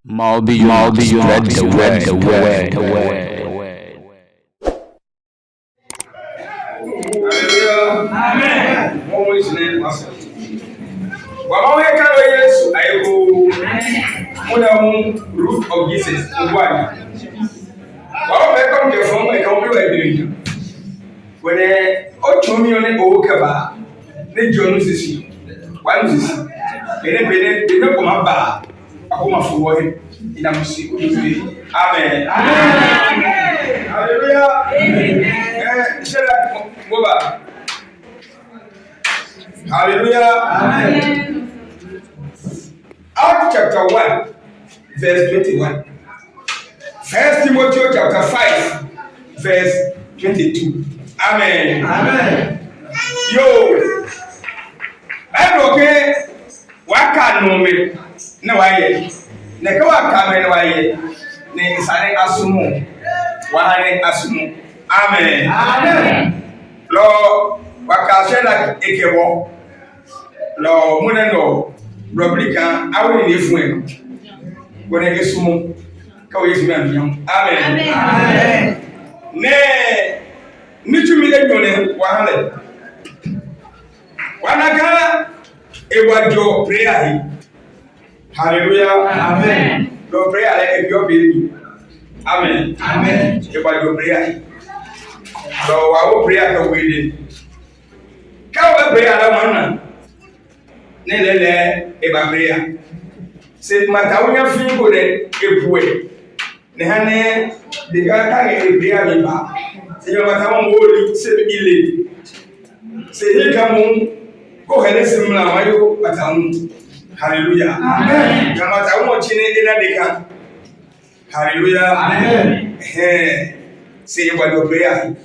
Malby, spread the word. Amen. Always name us. Well, I can't yes, I go root of Jesus. Well, I come to from my company. When I told me on the old Kaba, the Jones is one is they don't come up back. I come for him in a music. Amen. Hallelujah. Amen. Hallelujah. Amen. Acts chapter 1, verse 21. First Timothy chapter 5, verse 22. Amen. Amen. Yo. I'm okay. Waka no me. Na waye. Na ka waka me na waye. Ne isane asumu. Wahane asumu. Amen. Amen. Lord, waka shela ekebo. Lord, muneno Republican, I will live when I get some Amen. Amen. Ne, Nitu million 100. Wanaka, it was your prayer. Hallelujah. Amen. Your prayer like your baby. Amen. Amen. It was your prayer. So I will pray at the wedding. Come and pray at the man. Nelele ebabrea se matawunya fingo de epue ne hane de ka ebrea mi ba se yo matawu moli se ile se hika mu ko hele simla mayo matawu. Hallelujah. Amen. Ya matawu mo chine ina de ka. Hallelujah. Amen. Se yo ba prayer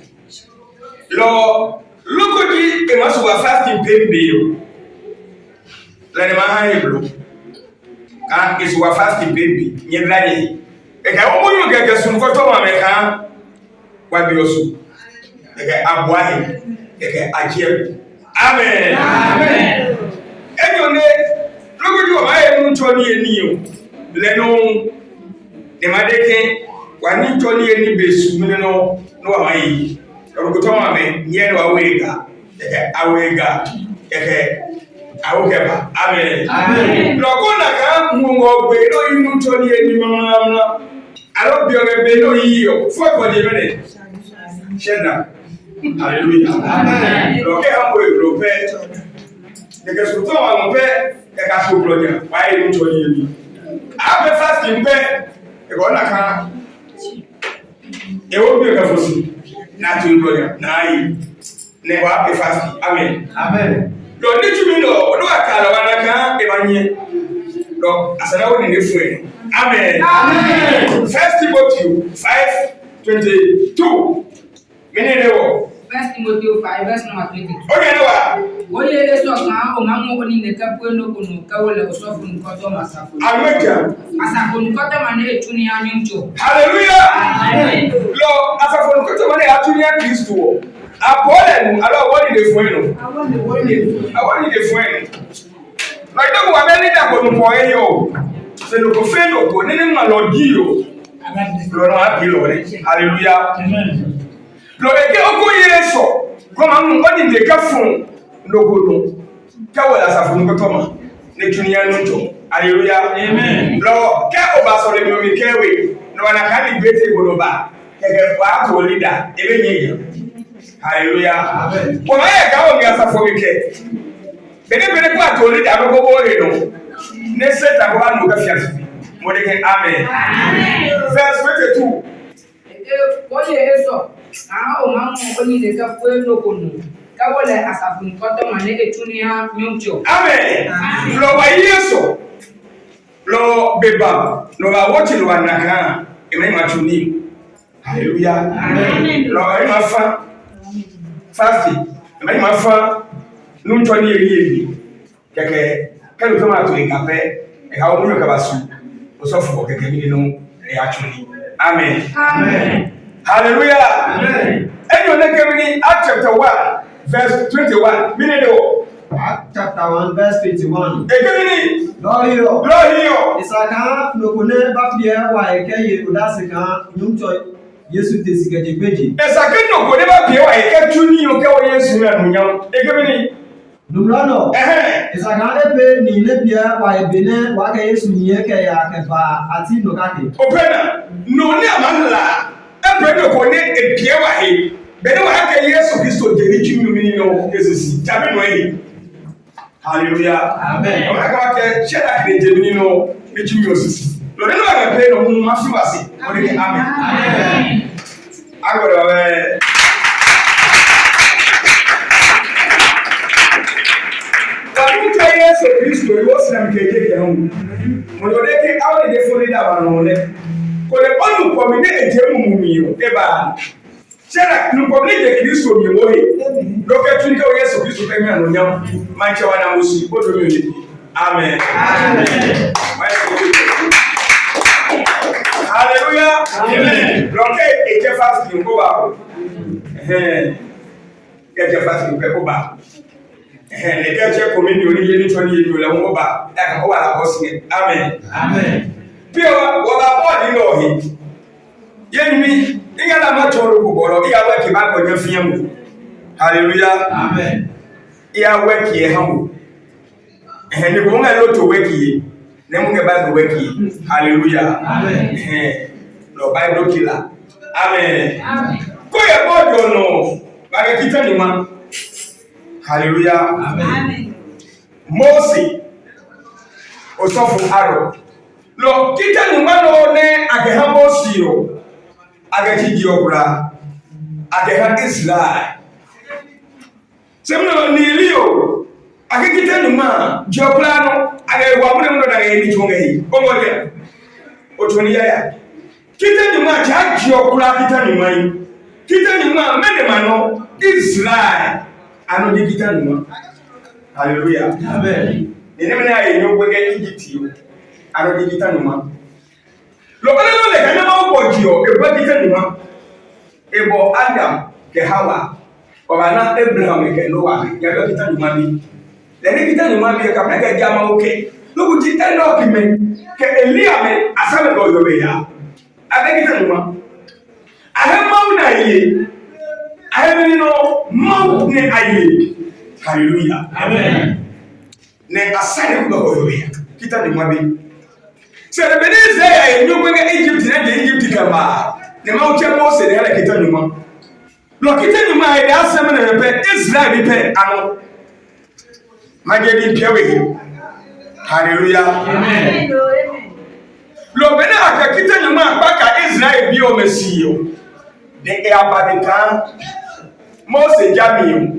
lo lokoji e maso wa fasting pembe. Let him have blue. And it's our fasting baby. Yelani. A woman you get a soon for Tom America. What be your soup? A boy. A cheer. Amen. Amen. And your name. Look at you. I am Tony and you. Leno. The Madeke. One in Tony and Nibis. No, I. Look at Tom. Yellow awega. Awega. Awukeba. Amen. Amen. Lokona ka mungo be no inu toni eni mama. Alo bi o be no yiyo. Fo ko je bene. Sheda. Hallelujah. Amen. Loke ambo Europe. Eke so to wa mo pe e ka so bloja. Why inu toni eni. Abe fasting pe e go na ka. E wo bi o ka fosi. Na to bloja. Na yi. Ne wa abe fasting. Amen. Amen. Lord, did you know? No, I can't. Emmanuel. Lord, as I know in the frame. Amen. Amen. First Timothy 5:22. First Timothy 5 verse number 22. Okay, no. Oye Yesu kan o ma mo oni ne ka pu no kunu ka wole osofu nkoto masafo. Amen. Asafo nkoto ma na etuni anyunjo. Hallelujah. Amen. Lord, asafo nkoto ma na atuni an Kristo. Apollo, allow what in the phone. I want the phone. Like that, we are many that go for you. So you go fail or go. Name my Lord Dio. Lord, happy Lord. Hallelujah. Amen. Lord, I get go here so. Come on, what in the phone? No go no. Kawa la safu nkotoma. Ne tunia nunto. Hallelujah. Amen. Lord, ka obaso le mi kewe. No wana kali bete goloba. Keke kwa to leader. Ebe nyi. Hallelujah. Amen. When I go on your for me, Bene kwa to lead a go no. Next set I go and look at Amen. Amen. Verse 22. Oye Yesu kan o ma mo oni ne ka pu no kunu ka wole asafu nkoto ma na etuni anyunjo. Amen. Lo wa Yesu. Lo beba. Lo wa woti lo anaka. Eme ma tuni. Hallelujah. Amen. Lo ai ma fa fasting. Eme ma fa nu ntoni eri keke kelu to ma to ikape e ha onu ka basu osofo keke mi no e atuni. Amen. Amen. Hallelujah. Amen. And you look at Acts chapter 1 verse 21. Acts chapter 1 verse 21. Ekemini. Lọ́yọ̀. Lọ́yọ̀. Ìsàkà lòkùnrin bá fi ẹ́ wà ẹ̀kẹ́ yìí dásì kan nyúmtọ́ Yéṣu tèsì kẹ̀jẹ̀ gbèjì. Ìsàkà lòkùnrin bá fi ẹ́ wà ẹ̀kẹ́ tún ní ọkẹ́ wọ Yéṣu rẹ̀ nùyàn. Ekemini. Numrano. Ìsàkà ẹ̀pẹ́ ní ilé bí ẹ́ wà ẹ̀bẹ̀nẹ́ wà kẹ́ Yéṣu yìí kẹ̀yà kẹfà àti nùkàkì. Opena. Noni amandla. Ẹ̀pẹ́ lòkùnrin èpìẹ́ wà yìí. Bẹ́ẹ̀ni wà á kẹ́ Yéṣu Kristo dèrí kí mi ní ọ Yéṣu jábí nù ẹ̀yìn. Hallelujah. Amen. Ọ̀rọ̀ akọ́ akẹ́ ṣẹ́dá kìí jẹ́ mi nínú ẹ̀kí mi òsìsì. Lọ́dẹ́ náà wà pé ọmọ máa fi wá sí. Wọ́n ní amen. Agbọ̀dọ̀ bẹ́ẹ̀. Wàá ká Yéṣu Kristo yóò sinmi kéèké kẹ́hún. Mo lọ dé kí àwọn èdè fún nídà wà nù lẹ. Kò lè pọ́n nùpọ̀ mi ní èjé mu mi o. Ẹ bá ṣẹ́dá nùpọ̀ mi ní èjé Kristo mi wọ́ yìí. Lọ́kẹ́ tún kẹ́ Yéṣu Kristo fẹ́ mi àná yẹn. Máa ń ṣe wọn náà mo sì ó dòdò yìí. Amen. Hallelujah. Amen. Lọ́kẹ́ èjé fásitì ń kó bá o. Èjé fásitì ń kó bá o. Ẹ̀kẹ́ jẹ́ kòmíní oníyé nítorí èdè òlẹ̀ wọ́n bá ẹ̀kọ́ wà lápọ̀ sí ẹ̀. Amen. Bí wọ́n bá bọ́ọ̀lì lọ ọ̀hìn, yẹ́n mi, ìyá náà má tó orúkọ bọ̀rọ̀, ìyá wẹ́kì bá gbọ̀nyẹ́ fi yẹn mú. Hallelujah. Amen. Ìyá wẹ́kì ẹ̀ hàn mú. Ní kò ń gà lóòtò wẹ́kì yìí, ní mú kẹ́ bá gbọ̀ wẹ́kì yìí. Hallelujah. Amen. Lọ bá ẹ̀dọ́ kìlà. Amen. Kó yẹ bọ́ọ̀lì ọ̀nà, bàgẹ́ kíkẹ́ ni wọn. Hallelujah. Amen. Mose osofu aro lo kita numano ne ageha Mose o ageji di okura ageha Israel semno ni lio agekita numa jokura no age wa mun ndo daga ni chonga yi omole otoni ya kita numa cha jokura kita numa yi kita numa mede mano Israel ano digita numa. Hallelujah. Amen. Nene na ye no gwege Egypt yo. Ano digita numa. Lo bana no le kana ma oboji yo e gwa digita numa. Ebo Adam ke Hawa. Baba na Abraham ke Noah ya gwa digita numa bi. Le digita numa bi ka na ga jama oke. Lo ku ti Enoch me ke Elia me asame go yo be ya. Ade digita numa. Ahe mauna ye. Ahe no mau ne aye. Hallelujah. Amen. Ne asane ko ho ya. Kita ni mwabe. Se le beneze ya nyo kwenge Egypt na de Egypt kama. Ne mau che Mose ne ala kita nyuma. Lo kita nyuma e da asem na pe Israel bi pe ano. Magedi piawe. Hallelujah. Amen. Lo bene aka kita nyuma ba ka Israel bi o mesiyo. De e abadika Mose jamiyo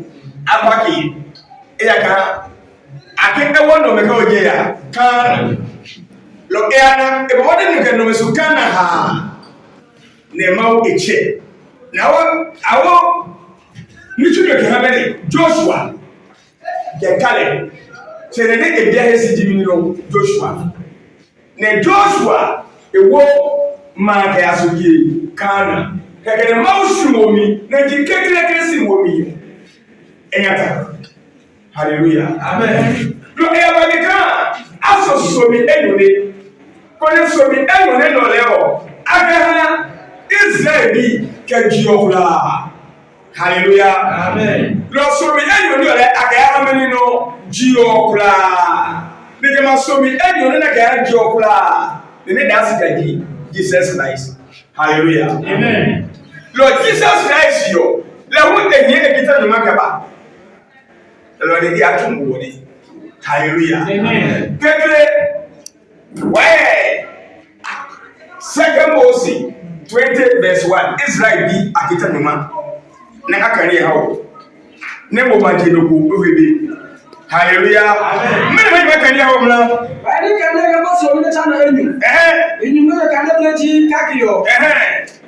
apaki eyaka akeke wono meka oje ya kan lo eana e bo de nke no mesukana ha ne mawo eche na awo nichuke ke habere Joshua ke kale se ne ke bia hesi jimi no Joshua ne Joshua ewo ma ke asogye kana kekere mawo sumomi na di kekere simomi enyata. Hallelujah. Amen. Lo eyabalika aso somi enone kone somi enone no leo agaha Israel bi kejiofla. Hallelujah. Amen. Lo somi enone le agaha meni no jiofla. Nige ma somi enone na agaha jiofla. Ne dance gaji Jesus Christ. Hallelujah. Amen. Lord Jesus Christ yo le wo enye ekita no makaba. Lord di atum woni. Hallelujah. Amen. Kekele why second Moses 20 verse 1 Israel bi akita no ma na akari hawo ne mo ma je no ko ohebe. Hallelujah. Amen. Me akari hawo mla Bani kande ga bo so ni chana enyu. Enyu me kande na ji kakiyo.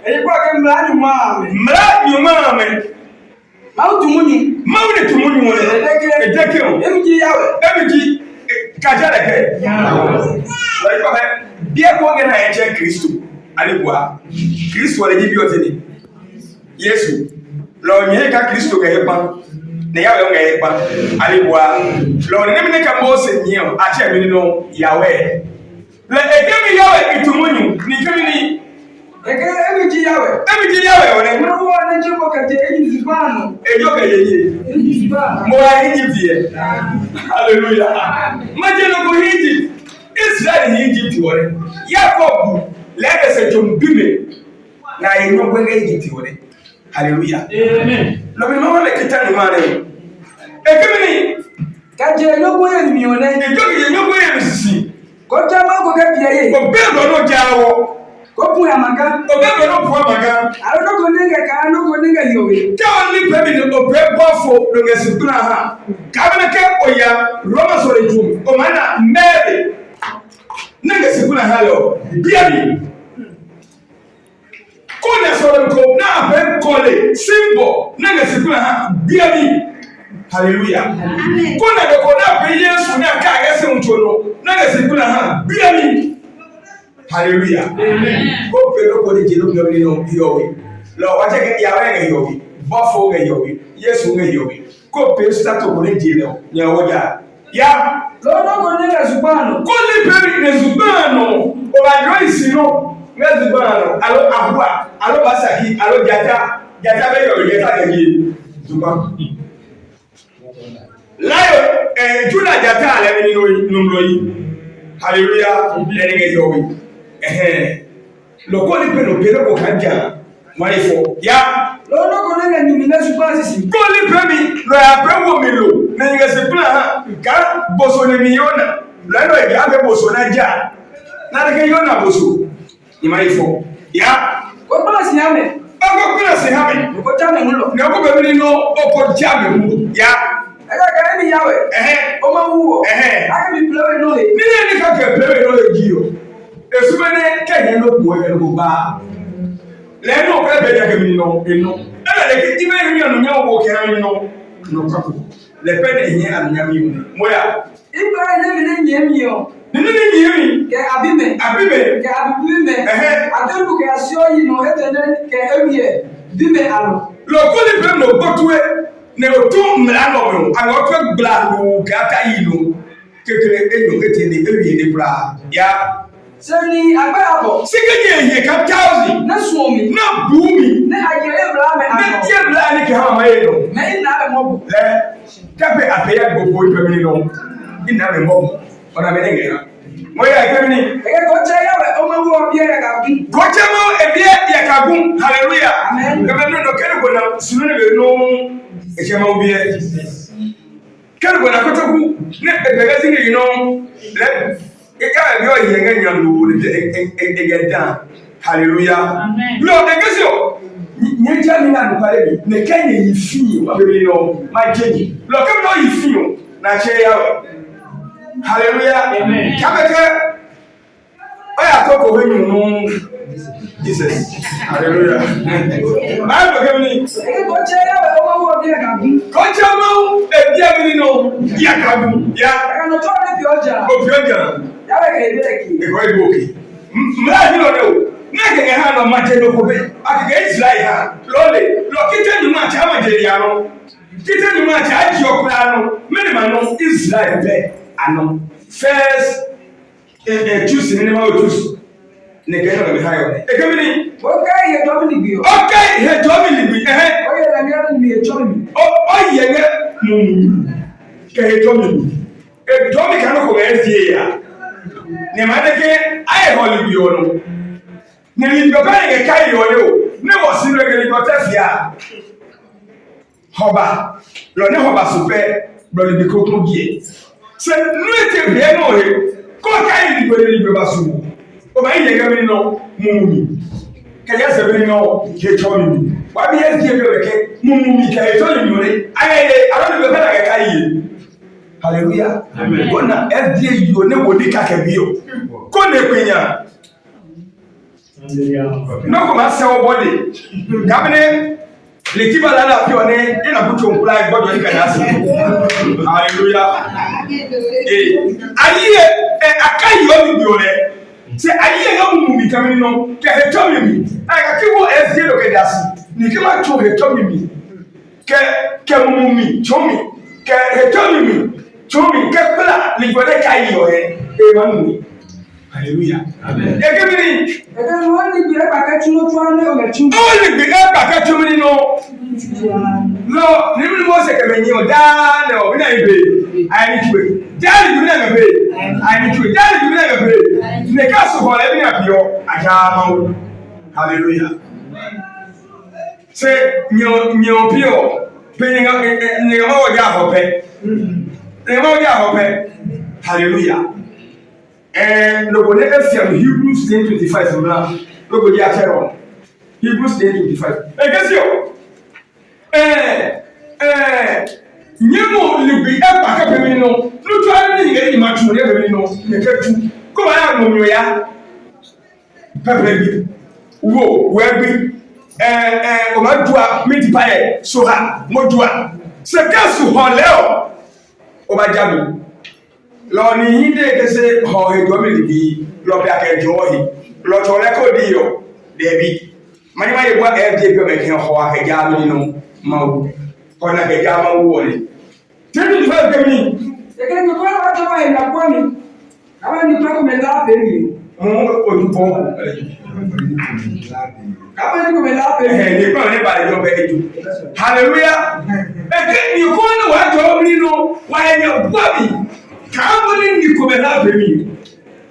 Eyi kwa ke mla nyuma me. Mau ne tumunyu wole. Edekeo. Emji yawe. Emji kajala ke. Wai kwa bia ko nge na eche Kristo. Alikuwa Kristo wale jibi yote ni. Yesu. Lo nye ka Kristo ke hepa. na yawe nga ye pa alibwa lo ne me ka Mose nyeo a che mi no yawe le ekemi yawe itumunyu ni kemi ni Emi ji yawe one no wo na je ko ka je Egypt bano ejo ka yeye Egypt bano mo wa Egypt ye hallelujah maje no ko Egypt Israel Egypt one Jacob le se tumbime na yenyo gwenga Egypt one hallelujah amen lo bi mo le kitani mane ekemi ni ka je no ko ye mi one ejo ke yenyo gwenga misisi ko jama ko ka piye o be no jawo ko ya maka o be no po maka aro no ko ninga yowe tawo ni pe bi no pe bofo do ngesi kuna ha ka be ke oya Roma so le jum o mana mebe ngesi kuna ha yo bia bi kuna so le ko na pe kole symbol ngesi kuna ha bia bi hallelujah amen kuna de ko na pe Yesu na ka ngesi nchono ngesi kuna ha bia bi hallelujah amen ko pe ko de jelo no yowe lo wa che ke yawe nge yowe bofo nge yowe Yesu nge yowe ko pe sta to ko de jelo nya woja ya lo no ko ninga zubano ko li pe ne zubano o ba jo isino nge zubano alo ahua alo basaki alo jata be yowe jata nge zubano layo juna jata ale ni no numro yi hallelujah le nge yowe lokoli pe no pere ko kanja marifo ya lo no ko ninga ni na supasisi koli pe mi lo ya pe wo mi lo na nga se plan ha ka boso ne mi yona la no e ga boso na ja na de ke yona boso ni marifo ya ko pala si ame ko pala si ame ko jame mulo ne ko be mi no o ko jame mu ya aga ga mi yawe o ma wuo aga mi plewe no he ni ka ke plewe no he giyo esumene kenye no kuwe no ba le no ka be ja kemi no eno ala le kiti be ri no nya wo ke ran no kako le pe de nye anya mi moya ibra ne mi ne nye mi o ni nye mi ke abime ke abime adombu ke asio yi no etene ke ewie bime alo lo ko le pe no botwe ne o tu mra no mo an o pe gla no ka ta yi no kekere enyo etene ewie ne bra ya Sani agbára Sike ye ka thousand. Na suomi. Na bumi. Na ayere bra me ano. Na ye bra ni ke ha ma ye no. Na ina be mobu. Le kape apeya gogo ipe mi no. Ina be mobu. Ona me nge ha. Mo ya ke mi ni. E ko che ya we o ma wo bia ya ka gun. Ko che mo e bia ya ka gun. Hallelujah. Amen. Ke me no ke ko na sunu ne be no. E che mo bia. Ke ko na ko to ku. Ne e be ga zini no. Le ika yo yenga nyandu ne egeda hallelujah amen lo egesio nyeja ni na nupale bi ne kenye yifi wa bebe no ma jeji lo ke no yifi o na che ya hallelujah amen kabeke oya koko wenyu no Jesus hallelujah ma be ke ni E ko che ya we o ma wo bia ka gun. ko che mo e bia mi no ya ka gun ya Ka no to ne bi oja. o bi oja Ya we ke be ki. e ko e boki mra ni lo de o na ke ha no ma je no ko be akike Israel ha lole lo kite ni ma cha ma je ya no kite ni ma cha ji okura no me ni ma no Israel be ano first choose ni ma o choose ne ke no be ha yo e ke mi ni O ka ye Dominic bi o. okay he Dominic bi O ye la mi mi e chomi. o ye ne ke he Dominic e Dominic kan ko be die ya ne ma de ke ai holi bi o no ne li do ka ye kai yo le o ne wo si le ke ko tafia hoba lo ne hoba super bro li ko ko gie se nu ete be no he ko kai li be ba su o ba ye ga mi no mumi ka ya se be no ke chomi mi wa bi ye die be ke mumi ka e chomi mi ore ai aro ni be ka ga kai ye hallelujah amen kona fda yo ne wodi ka ka bio kona kwenya no ko ma se o body kabine le kiba la la pi one ina buto nkula gbodo ni kana se hallelujah ayi akai yo mi bio le se ayi ga mu mi kamini no ke he to mi ai ka kibo fda lo ke dasi ni ke ma cho he to mi ke mumi chomi ke hetomi chomi ke pla ligode kai yo he e manu. Hallelujah. Amen. Ekemini only be eba ka chuno tuane o na chu. Only be eba ka chumini no. Lo, ni mo se ke menyi o da na o na ibe. Ai ni tuwe. Jali bi na ngabe. Ai ni tuwe. Jali bi na ngabe. Ne ka so ho le bi na pio aja ma o. Hallelujah. Se nyo pio pe nga ni ma o ja ho pe. Ni ma o ja ho pe. Hallelujah. Logo ne Ephesians Hebrews 10:25 na logo dia chero Hebrews 10:25 kesio nyemo libi epa ka bemi no lutu ani ni ngeli matu ne bemi no ne ketu ko ba ya no ya pepe bi wo bi o ma dua miti pae so ha mo dua se kasu ho leo o ba jabi lo ni hinde kese ho he do mi bi lo bia ke jo hi lo to le ko di yo de bi mani ma ye bua e de pe me ken ho a ke ja mi no ma wu ko na ke ja ma wu ole tedu fa ke mi e ke ko wa to wa na ko ni awa ni pa ko me la pe ni mo o du po awa ni ko me la pe ni pa ni ba jo be eju hallelujah e ke ni ko ni wa to mi no wa ye bua bi Kamboni ni komela bemi.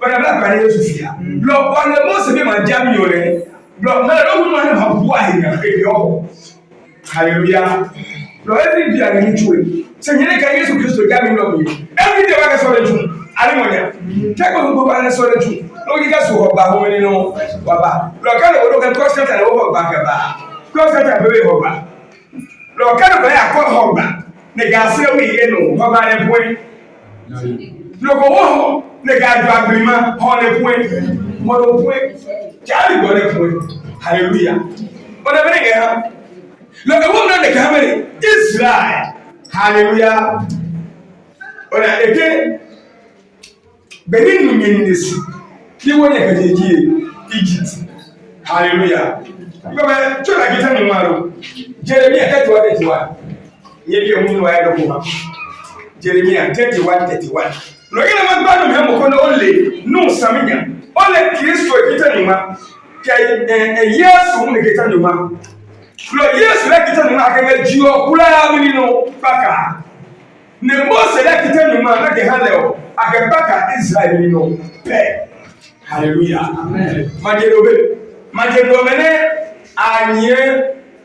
Bana bla bana Yesu fia. Lo bana mo se be ma jam yo le. Lo na lo mu ma na bua he na e yo. Hallelujah. Lo every day ani tuwe. Se nyene ka Yesu Kristo jam lo mi. Every day wa ka so le ju. Ali mo nya. Take ko ba na so le ju. Lo gi ka so ho ba ho ni no. Wa ba. Lo ka lo ka constant na ho ba ka ba. Constant na be ho ba. Lo ka lo ya ko ho ba. Ne ga se wi ye no. Ho ba ne point. Logo wo ne ga gba grima ho le point mo lo point jali go le point hallelujah ona bene ga logo wo no ne ga bene Israel hallelujah ona eke benin nu nyen nesi ki wo ne ga jeje Egypt hallelujah ko be chola gita ni maro Jeremiah 31 ye bi mu no ya do ko Jeremiah 31:31. Logina magba no hemo kono ole no saminya. Ole Kristo ekita nyuma. Ka Yesu mu ekita nyuma. Lo Yesu ekita nyuma akanga jiwo kula amini no paka. Ne Mose ekita nyuma na ke haleo akapaka Israel ni no pe. Hallelujah. Amen. Majero mene anye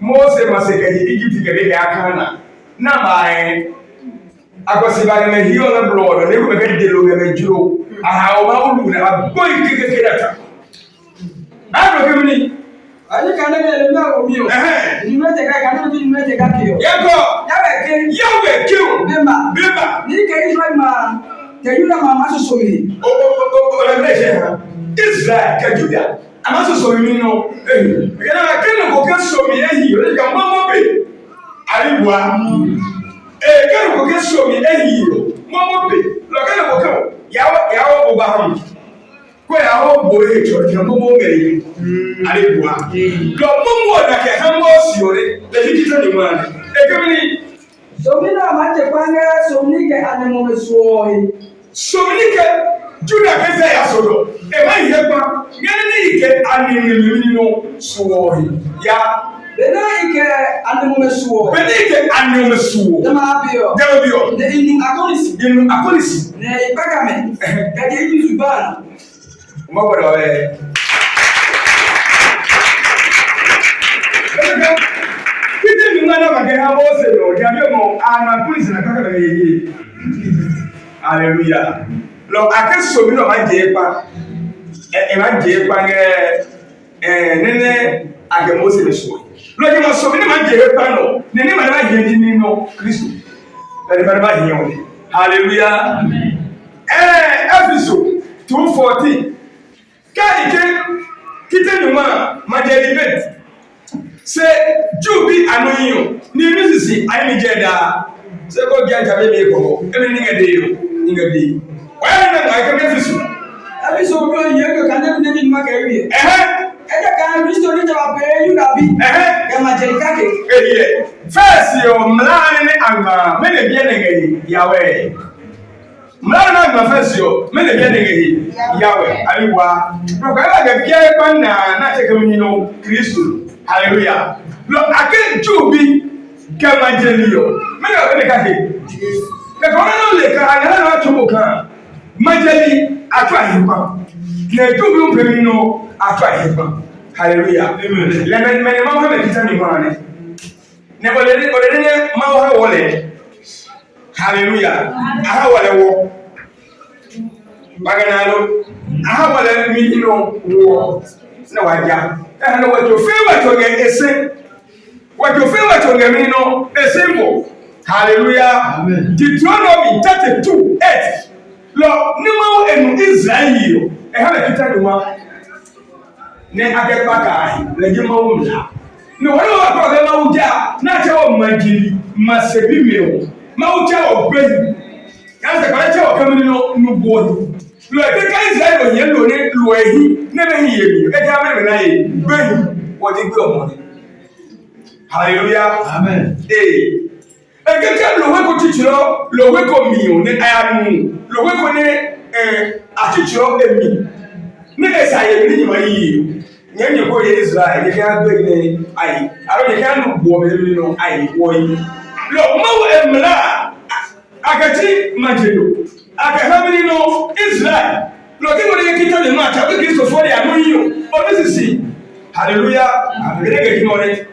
Mose masekaji Egypt kebe akana. Na bae akosiba me hiyo na blood ne ko be de lo me juro aha o ma ulu na boy keke data ado kemini ani kana ne na o mi o ni me te ka kana ni me te ka ki o yako ya be ki o bema ni ke Israel ma ke yuda ma ma so mi o le meje ha Israel ka juda ama so mi no na ke no ko ka so mi ehi o le ka mo be ari bua kero ko ke so mi ehiro momo be lo kero ko ke yawo bo ba ham ko yawo bo e cho ke momo ngere ale bua lo momo da ke hambo siore le hikita ni mwana ke mini so mi na ma te kwanga so mi ke ane mo mesuoi so mi ke juda ke se ya solo e ma ihe pa ngene ni ke ane ni no suoi ya Bena ike anemomesuo. Bena ike anemomesuo. Dama abio. Ne inu akolisi. Ne ipagame. Kati ibi zubana. Umabona we. Kite mwana magena Mose no. Jamio mo anakulisi na kaka na yeye. Hallelujah. Lo akeso mi no maje pa. Ma je pa nene age Mose le so. Lọ́jọ́ máa sọ, ní máa ń jẹ́ ẹ̀pá lọ, ní máa máa yẹ jí nínú Kristo. Ẹni máa yẹ wọ́n. Hallelujah. Éfésù 2:14. Káyìíké kíté nìmọ̀ máa jẹ́ debate. Ṣé Júù bí àánú yìí ní inú sísì àyẹ̀míjẹ́ dáa? Ṣé kó jẹ́ àjàbẹ́ mi kọ̀? Ẹni ní ngẹ̀dẹ̀ yìí, ngẹ̀dẹ̀ yìí. Wọ́n yẹn náà máa kẹ́ Éfésù. Éfésù bí ó yẹ kó kàdé bí David máa kẹ́ wí. Ẹ̀jẹ̀ kan Kristo ni jaba pe yu da bi. E ma je ka ke. First yo mlane ne agba me ne bia ne ngai yawe. Mlane na agba first yo me ne bia ne ngai yawe. Aliwa. Ro ka ga bia kwa na che kamni no Kristo. Hallelujah. Lo ake jubi kama jelio. Me ne ka ke. Ka ko na le ka ala na chumo ka. Majeli atwa himpa. Na jubi umpemi no atwa himpa. Hallelujah. Amen. Le men ma ha me kitani mane. Ne olede ma ha wole. Hallelujah. Aha wole wo. Baganalo. Aha wole mi no wo. Na waja. Na wajo fe wajo ge ese. Wajo fe wajo ge mi no esembo. Hallelujah. Amen. Deuteronomy 32:8. Lo ni ma enu Israel. E ha me kitani wa. Ne agepa kai le jima wo mla no wala wa ko ma wo ja na che wo majili masebi me ma wo ja wo gbe ya se ka che wo kamini no nugo lo e ka Israel o yen lo ne lo ehi ne be hi yemi e ja me na yi gbe wo di gbe omo ni hallelujah amen e ke lo we ko tichiro lo we ko mi o ne ayanu lo we ko ne atichiro emi ne esaye ni nyima yi nyenye ko ye Israel ye kan gbe ni ai aro ye kan lu bo me no ai wo yi lo mawo emla akati majelo akahamini no Israel lo ki mo ye kita le ma ta be Kristo fo ya no yi o this is hallelujah abrege ki mo re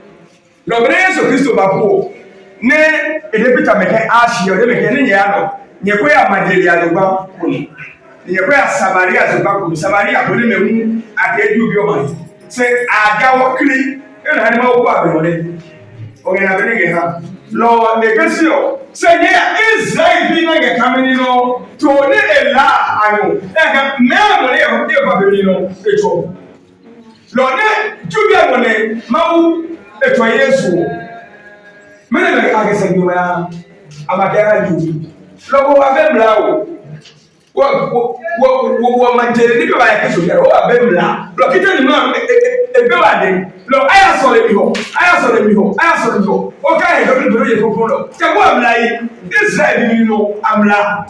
lo bre Yesu Kristo ba ko ne ede Peter me kan ashi o de me kan ni ya no nye ko ya majeli ya gba ko ni nye ko ya Samaria zo ba ko Samaria ko ni me hu akeju bi o ma se agawo kri ena ni ma wo ba be wole o ge na be ni ha lo ne gesio se ye Israel bi na ge kamini no to ne ela anu e ga me mo ne e ba be ni no e to lo ne jubia mo ne ma wu e to Yesu me ne be age se bi wa amadara ju lo ko wa be mla wo majele ni ba ya kiso ya o abemla lo kita ni ma ebe wa de lo aya so le mi ho o ka e do ye ko lo je ko amla yi Israel ni no amla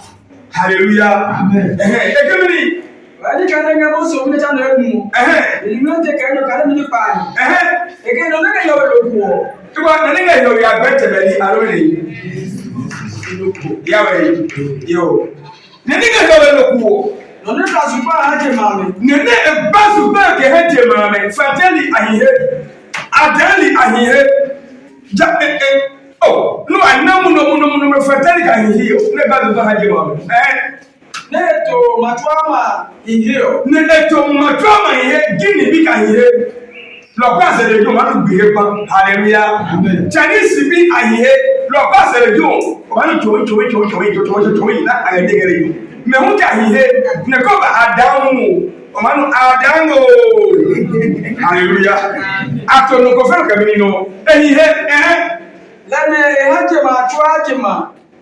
hallelujah amen e ke mi Wali kana ngabo so mi cha na egu ni no te ka no ka mi pa e ke no na yo lo ku to wa na nga yo ya bete beli aro ni ya we yo nene ga gawe lo kuo none basupa haje mame nene e basupa ke haje mame fateli ahihe adali ahihe ja oh no anamu no fateli ka ahihe ne basupa haje mame ne to matwama ihio ne to matwama ihe gini bi ka ahihe lo kwa se le jo ma nu gbe pa hallelujah amen Chinese bi ahihe lo kwa se le jo o ma nu cho na ayedegere me hu ka hihe ne ko ba adamu o ma nu adamu hallelujah ato no ko fe ka mi no hihe la ne haje ma twaje ma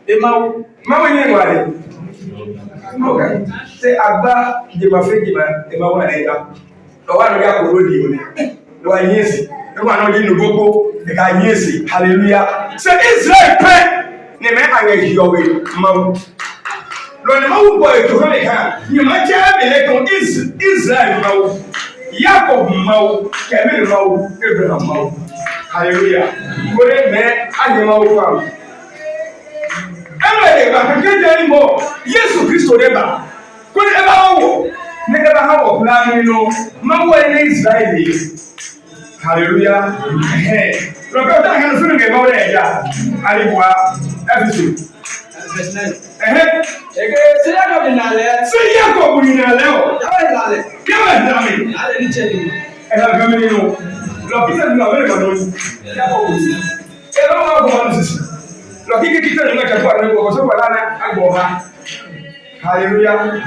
e ma wani wale okay se agba je ma fe je ma e ma wa le ka lo wa no ya ko ro di o ne lo anyesi e ko no di no gogo e ka anyesi hallelujah se Israel pe ne me anya hiyowe ma lo ne ma wo boy to ha ka ni ma cha me le ko Israel ma wo Jacob ma wo Kevin ma wo Abraham ma wo hallelujah ko le me anya ma wo fa ebe ba ka je ni mo Yesu Kristo de ba ko le ba wo ne ga ba ha wo plan ni no ma wo ne Israel ni hallelujah lo ka ta kan sunu ge ba wo ya ali bua episode verse 9 ege se Jacob ni na le o yawe nale ale ni cheli e la gamini no lo kita ni na ba no Jacob ni e lo wa bo ni sisi lo kiki kita ni ka kwa ni ko so wala na agbo ha hallelujah e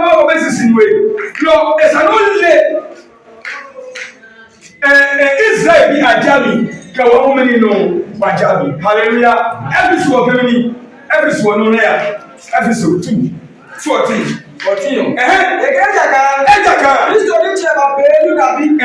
wo be sisi ni we lo e sa no le Israel bi ajami ka wa meni no bajami hallelujah episode gamini episode no ya episode 2:14 ejaka Kristo ni che ba pe yu da bi ke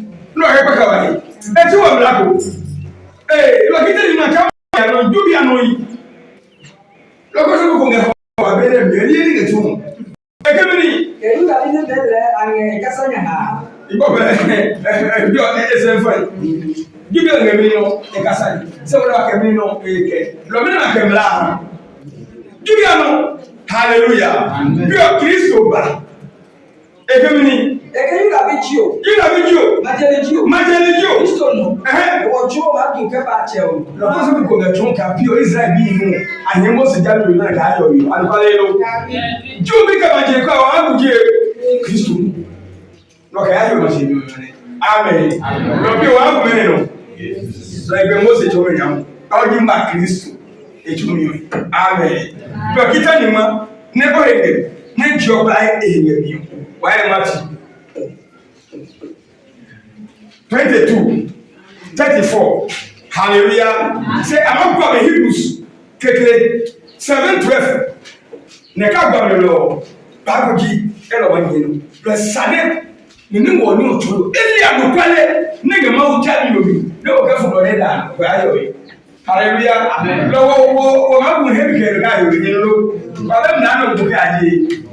No hepa kawai. Eti wa mlako. Lo kita ni macha ya no jubi anoi. Lo ko so ko nge wa bele mbeli ni ngetu. Ekemini. Elu ka ni bele ange kasanya ha. Ibo be. Bio esenfa. Jubi ngemini no e kasanya. Se wala kemini no eke. Lo mena na kemla. Jubi ano. Hallelujah. Bio Kristo ba. Ekemini. Eke yu la bichio. Yu la bichio. Majelejio. Majelejio. Kristo no. Wo jo ma tu ke ba che o. Lo ko so ko ga tun ka pio Israel bi mu. Anyemo se jalu yu na ka ayo yu. Alfale lo. Ju bi ka ba je ko wa buje Kristo. Lo ka ayo ma se bi. Amen. Lo bi wa ku me no. Like be Moses to me yam. Audi ma Kristo. Ejumi. Amen. But kita ni ma never again. Ne job like ehemi. Why Matthew 22:34. Hallelujah. Say I'm going to Hebrews 7:12. Neka gba mi lo. Bible ji elo wa ni no. Sane ni wo ni otulo. Eli agokwale ne ge ma wo cha mi obi. Ne o ka fu lo ne da. Ko ayo yi. Hallelujah. Amen. Lo wo ma bu he bi ke ga yo ni lo. Ba dem na no bu ka ji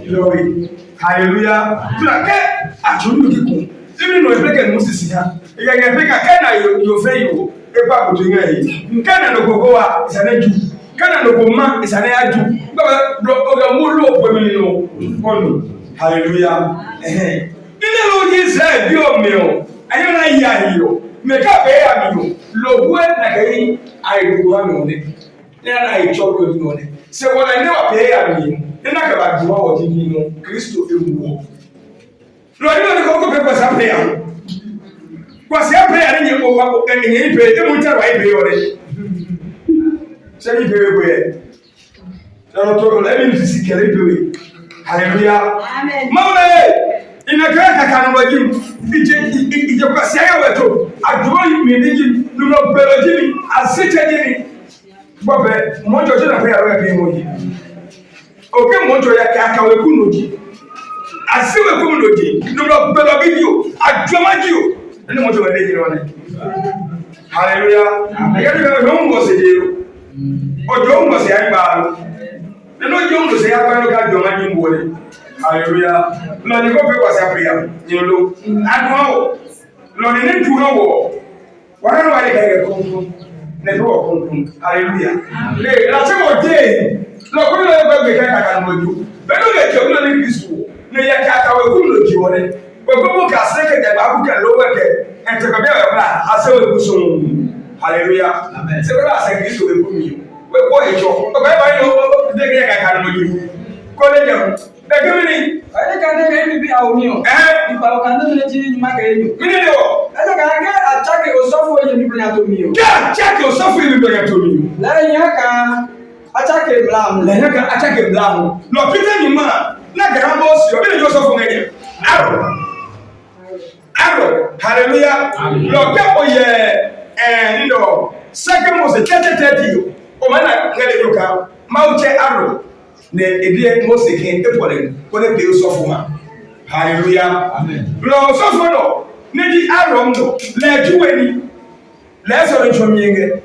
lo yi. Hallelujah. Tuna ke atunu ki kun. Even no ebe ke mu sisi ha. E ga ge ka ke na yo fe yo. E pa ko tin yi. Nke na no gogo wa isane ju. Kana no goma isane aju. Oga mulo pemini no. Kono. Hallelujah. Ine lo Israel bi o me o. Ayo na ya hiyo. Me ka be ya mi o. Lo we na kai ai do wa me o ne. Na ai choko di no ne. Se wona ne wa be ya mi. Na ka ba do wa di ni no. Kristo ewu. Lo ni no ko pe sa pe ya. Kwa se pe ya ni ko wa ko ni pe e mo ta wa pe yo re. Say you very well. So let me see Kelly. Hallelujah. Amen. Mama, in a great academy, it's a Pasaya weto. I draw me making no Belogini, I sit again. Bobe, Monto prayer weapon. Okay, Monto Yaka Kunuji. I see a Kunuji, no Belogini, I draw you, and the Monto on it. Hallelujah. I got to go home was a deal. Ojo mo se agba no ojo mo se agba no ka jo ma ni mo le hallelujah lo ni ko pe wa sa prayer ni lo adwo lo ni ni duro wo wa na wa le ka ko ne do ko hallelujah le la se mo de lo ko le ba be ka ka no ju be no le jo no ni Kristo ne ya ka we ku lo ji wo ne we ko mo ka se ke de ba ku ka lo we ke en te ko be wa bla ase we ku so hallelujah amen se bra se Kristo we ku mi we ko ejo o ba ba yo de ke ka ka no ju ko le jo e ke mi ni ai ka ne ke mi bi a o mi o bi ba o ka no le ji ni ma ke yo mi ni o e ka ke attack o so fo ye mi bra to mi o ja attack o so fo ye mi bra to mi o la ya ka attack e blam la ya ka attack e blam lo pita ni ma na ga bo si o bi le jo so fo nge aro hallelujah lo ke o ye ndo second Moses 30 o mana ngale yoka mauche aro ne edie Moses ken epole ko ne be so ma hallelujah amen lo so fo no ne di aro ndo le juweni le so re chomienge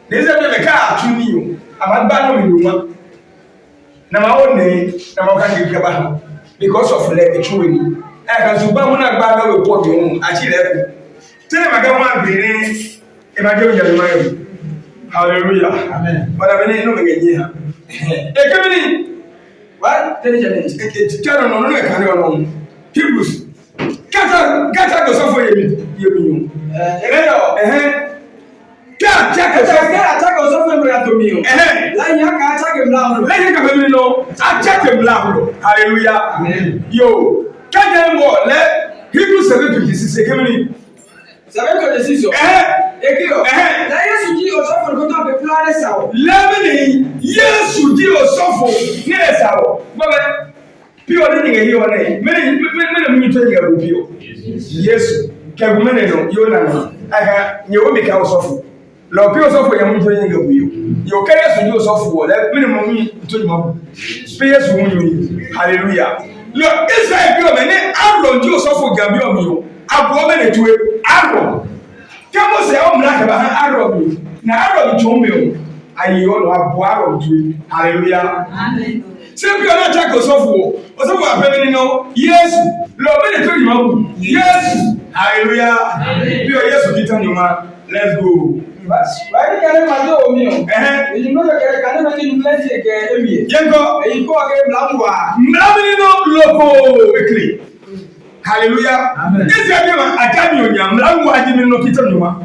ne ze be ka atuni yo ababa no mi numa na ma one na ma ka ke ba because of le juweni e ka zuba mu na gba na we po bi mu achi le ku tele ma ga mu abire e ma je o je ma yo hallelujah amen wala bene no menye ha e kemini what tell challenge e tell no no e kan no Hebrews gata go so for yemi yo attack go so for me to me la ya ka attack mla la ya ka me no attack mla hallelujah amen yo kaje mo le Hebrews 7:26 e kemini 7:26 ekio na Yesu ji osofo ko to be plan sawo lemini Yesu ji osofo ni sawo bobe pio ni nge hiyo ne mene mnyito nge rubio Yesu ke gumene no yona no aka nyewo mi ka osofo lo pio osofo ya mnyito nge rubio yo ka Yesu ji osofo wo le mene mo mi to ni mo pe Yesu mu ni hallelujah lo Israel pio me ne Aaron ji osofo gabi o mi yo abo me ne tuwe Aaron kamo se o mla ka ba Aaron na Aaron chome o ayo no abo Aaron tuwe hallelujah amen se bi ona check osofo apeni no Yesu lo be de to nyuma Yesu hallelujah amen bi o Yesu kita nyuma let's go why kare ma do mi o e no kare kare ma ni mlezi ke emie yengo e ko ke mlamni no loko ekri hallelujah amen ese bi ma ajami onya mlamwa ajimi no kita nyuma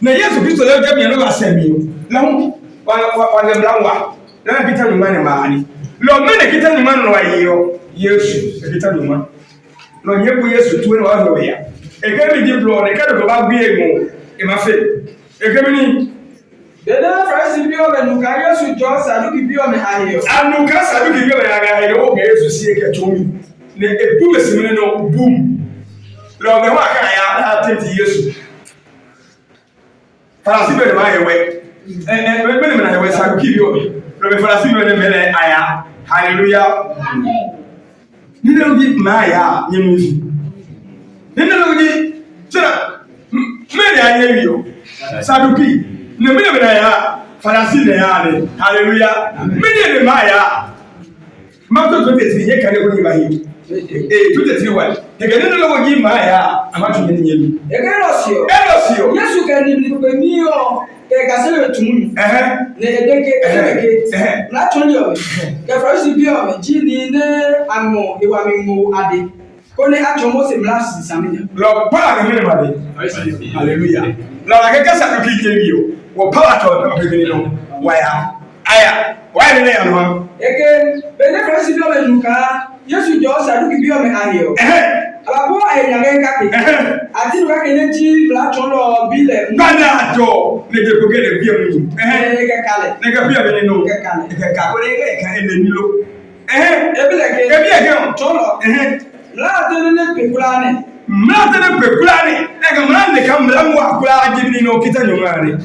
na Yesu Kristo le jami no ga semi o lamu wa mlamwa na kita nyuma ne maani lo mene kita nyuma no wa yiyo Yesu kita nyuma lo nyebu Yesu tuwe no wa ho ya e ke mi di blo ne ka do ba gbe emu e ma fe e ke mi ni Dede Francis bi o me nuka Yesu jo Saduki bi o me ayo. Anuka Saduki bi o me ayo o ge Yesu sie ke tomi. Ne ebu mesimene no boom. Lo me wa kan ya na tenti Yesu. Francis bi ma yewe. Me na yewe Saduki bi o me. Lo me Francis bi o me le aya. Hallelujah. Amen. Ni na ugi ma ya nyemizu. Ni na ugi tira me ya yewi o. Saduki ne me na ya Farasi ne ya ne. Hallelujah. Me ne ma ya. Ma to te ye kare ko ni ba yi. To te wa. Te ga ne lo gi ma ya amatu ne ni yemi. E ga rosio. Yesu ka ni ko mi o. E ka se le tumu. Ne edeke. Na tuni o. Ke Farasi bi o me ji ni ne amo e wa mi mo ade. Ko ne acho mo se blast samenya. Lo pa ga me ma de. Hallelujah. Lo la ke sa ko ki bi o. Wo power to na be no waya aya waya ne ya no eke bene Francis bi o me nuka Yesu jo Saduki bi o me ayo alabo ayanya ga ke ati nuka ke ne ji platform lo bi le ngana jo ne de ko gele bi mu ne ga kale ne ga bi abi no ga kale ga ko ne ga ene ni lo e bi le ke e bi e ke to lo la de ne pekulane mrate ne pekulane e ga mrande kam mrango akula ajibini no kita nyumare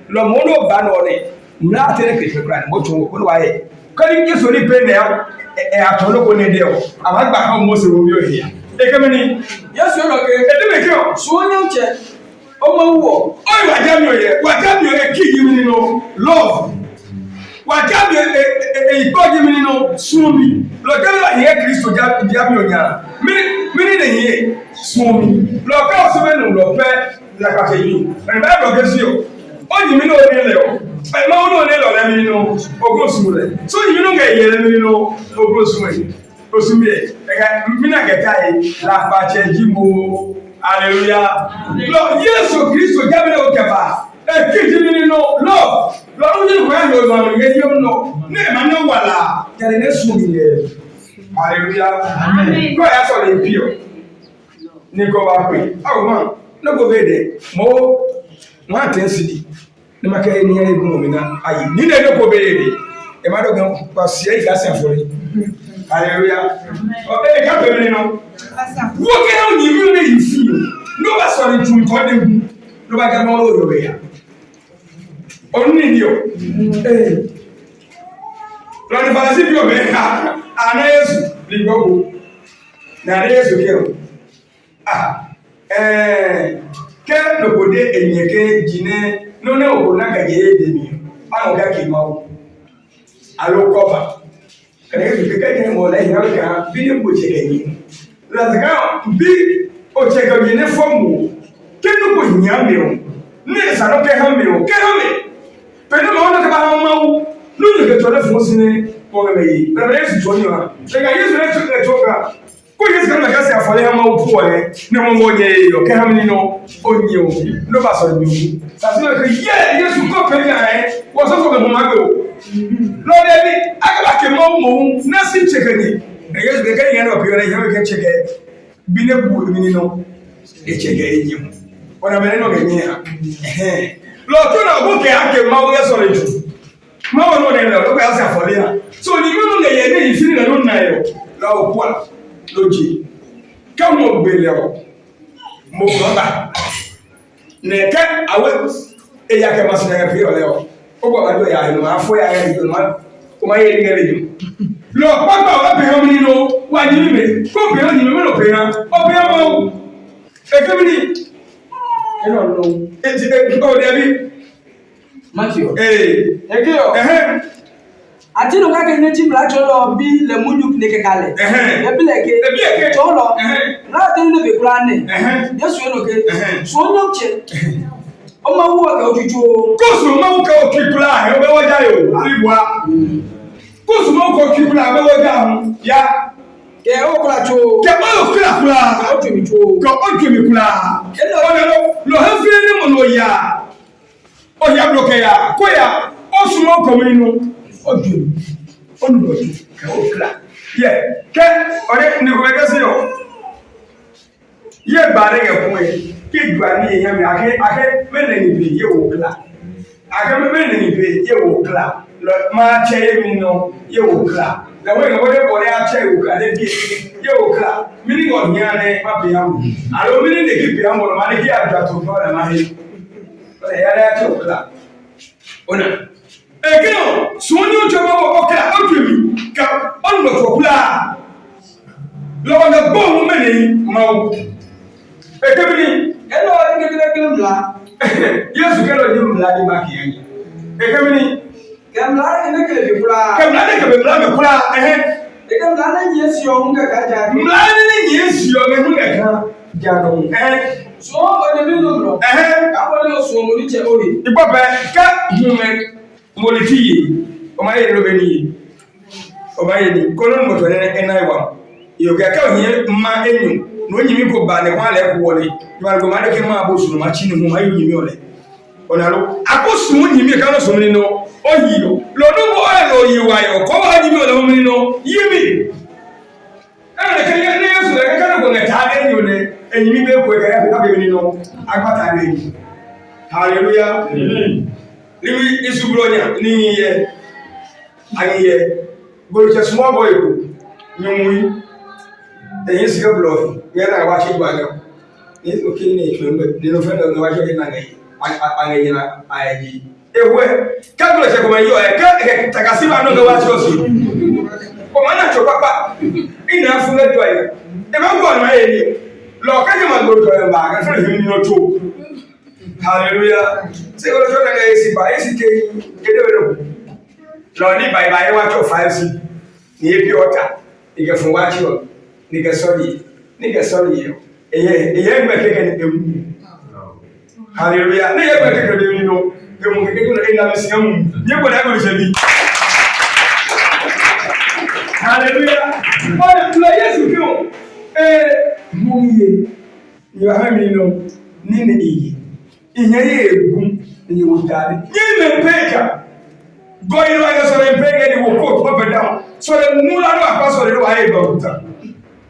lo mono bano ne mrate ne pekulane mo to ko waye kali Yesu ni pe ne e atolo ko ne de o amagba ka mo se wo bi o hia e ke meni Yesu lo ke e de me ke o so nyanche o ma wo o wajami e ki yimi no love wajami e ko yimi no sumi lo ke lo ye Kristo jami onya mini ne ye sumi lo ka so be no lo pe la ka ke yi e ba lo ke si o yimi no ni le o e ma no ne lo le mi no ogro sumu le so yimi no ga ye le mi no ogro sumu e o sumi e ga mi na ga tai la pa che jimo hallelujah lo Yesu Kristo jami o ke ba e ki jimi no lo ni ko ya lo ma nge yom no ne ma no wala jare ne sumi ye hallelujah amen ko ya so le pio ni ko ba pe awo ma no go be de mo atensidi ne maka ni ya egun mi na ayi ni ne ko be de e ma do gan pasia yi gasa fori hallelujah o be ka pe mi no wo ke na ni mi ne yi fi no ba so ni tun ko de gu no ba ga mo lo yo ya oni ni o lo ni Farasi bi o be ha ana Yesu li gogo na Yesu ke o ke no ko de enyeke jine no na o na ka ye de mi anu ga ki mawo alo cover kare ke ke mo la ya ka bi ne ko che ke ni la ga bi o che ke ni ne fomu ke no ko nya mi o ne sa no ke ha mi o ke ha mi pe no mo na ka ba ha mawo no ne ke to le fo sine ko ga yi na Yesu to ni ha e ga Yesu ne to ga ko Yesu kan ka se afole ha mawo pu o ne mo mo nye yo ke ha mi no onye o no ba so ni sa se ke ye Yesu ko pe na wo so ko mo ma gbe o lo de bi akaba ke mo na sin cheke ni e Yesu de kan ye no pe na ye ke cheke bi ne bu mi ni no e cheke enyi ona me no ge ni ha lo to na bu ke ake ma wo so le ju ma wo no ne lo ko ya se afole ha so ni mo no ge ye ni fini na no na yo la o kwa loji ka mo gbele o mo baba ne ka awe e ya ke maso na pe o le o ko ba do ya no afo ya ya yo ma o ma ye ni gele ju lo papa wa pe o mi no wa ni me ko pe o ni me lo pe ha o pe o e ke mi ni e no e o de bi Matthew e ke o ati no ka ke ne tim la cholo bi le munyu ne ke kale e bi le ke cholo na te ne be kula ne Yesu no ke so no che o ma wo ka ojuju ko so ma wo ka okikula e be wo ja yo alibua ko so ma wo ka okikula be wo ja hu ya ke o kula cho ke o kula o tumi cho ko o tumi kula e lo ha fi ne mo no ya o ya bloke ya ko ya o so ma ko mi no ojú olùdọ̀jú kẹ́ọ̀kìlá yẹ kẹ́ ọ̀rẹ́ nìkọ̀ẹ́ kẹ́sí ọ̀ yẹ bàárẹ̀ yẹ fún ẹ kí ìgbà ní èyàn mi akẹ́ mẹ́lẹ̀ nìbí yẹ òkìlá Agambe ni be ye wo kla. Ma che mi no ye wo kla. Na we no we bore a che wo kla de ye wo kla. Mini go nya ne ma be am. Alo mini de ki be am no ma de ki adwa to no na ma he. Ole ya ya che wo kla. Ona. Ekino sunyo choba wo kla o twemi ka on no to kla. Lo na bo mo meni ma ekemini elo ni mla Yesu kelo ni mla ni maki yangi ekemini kemla ni kele kula kemla ni kele me kula kemla na Yesu yo nga ka ja mla ni Yesu yo me nga ka ja no so o de no no ka bo so mo ni che ori ibo be ka hume molitiyi o ma ye robeni o ma ye ni kono mo to ne enaiwa yo ga ka hiye ma enyu no nyimi ko ba ne kwa le ko wole ma go ma de ke ma abosu no ma chi ni ho ma yo nyimi ole onalo abosu nyimi ka no so ni no o yi no lo no bo e no yi wa yo ko wa nyimi ole ho ni no yimi ana ke ye ne so le ka no ko ne ta de nyu ne enyimi be ko ga ya be ni no agbata de ni hallelujah limi isubronya ni ye aye go je small boy ko nyumui the sika blow ya na wa shi gwa ni o kin ni twembe de no fenda no wa shi na ngai angai na ayi ewe ka blow se ko ma yo e ka takasi ba no ga wa shi osi ko mana cho papa ina fu le to ya e ba go ma ye ni lo ka je ma go to ya ba ka so ni no to hallelujah se ko to na ga esi ba esi ke de we no lo ni bye bye wa to 5c ni e bi ota ige fun wa chi o nigga sorry yo eye gbe keke ni emu hallelujah ne ye gbe keke ni no emu keke ko na ina misi emu ye ko na go se bi hallelujah o le Yesu ki o mu ye yo ha mi no ni ne iyi inye ye egu ni wo tare ni me peka go iro ya so le peka ni wo ko up and down so le mula no akwa so le wa ye ba uta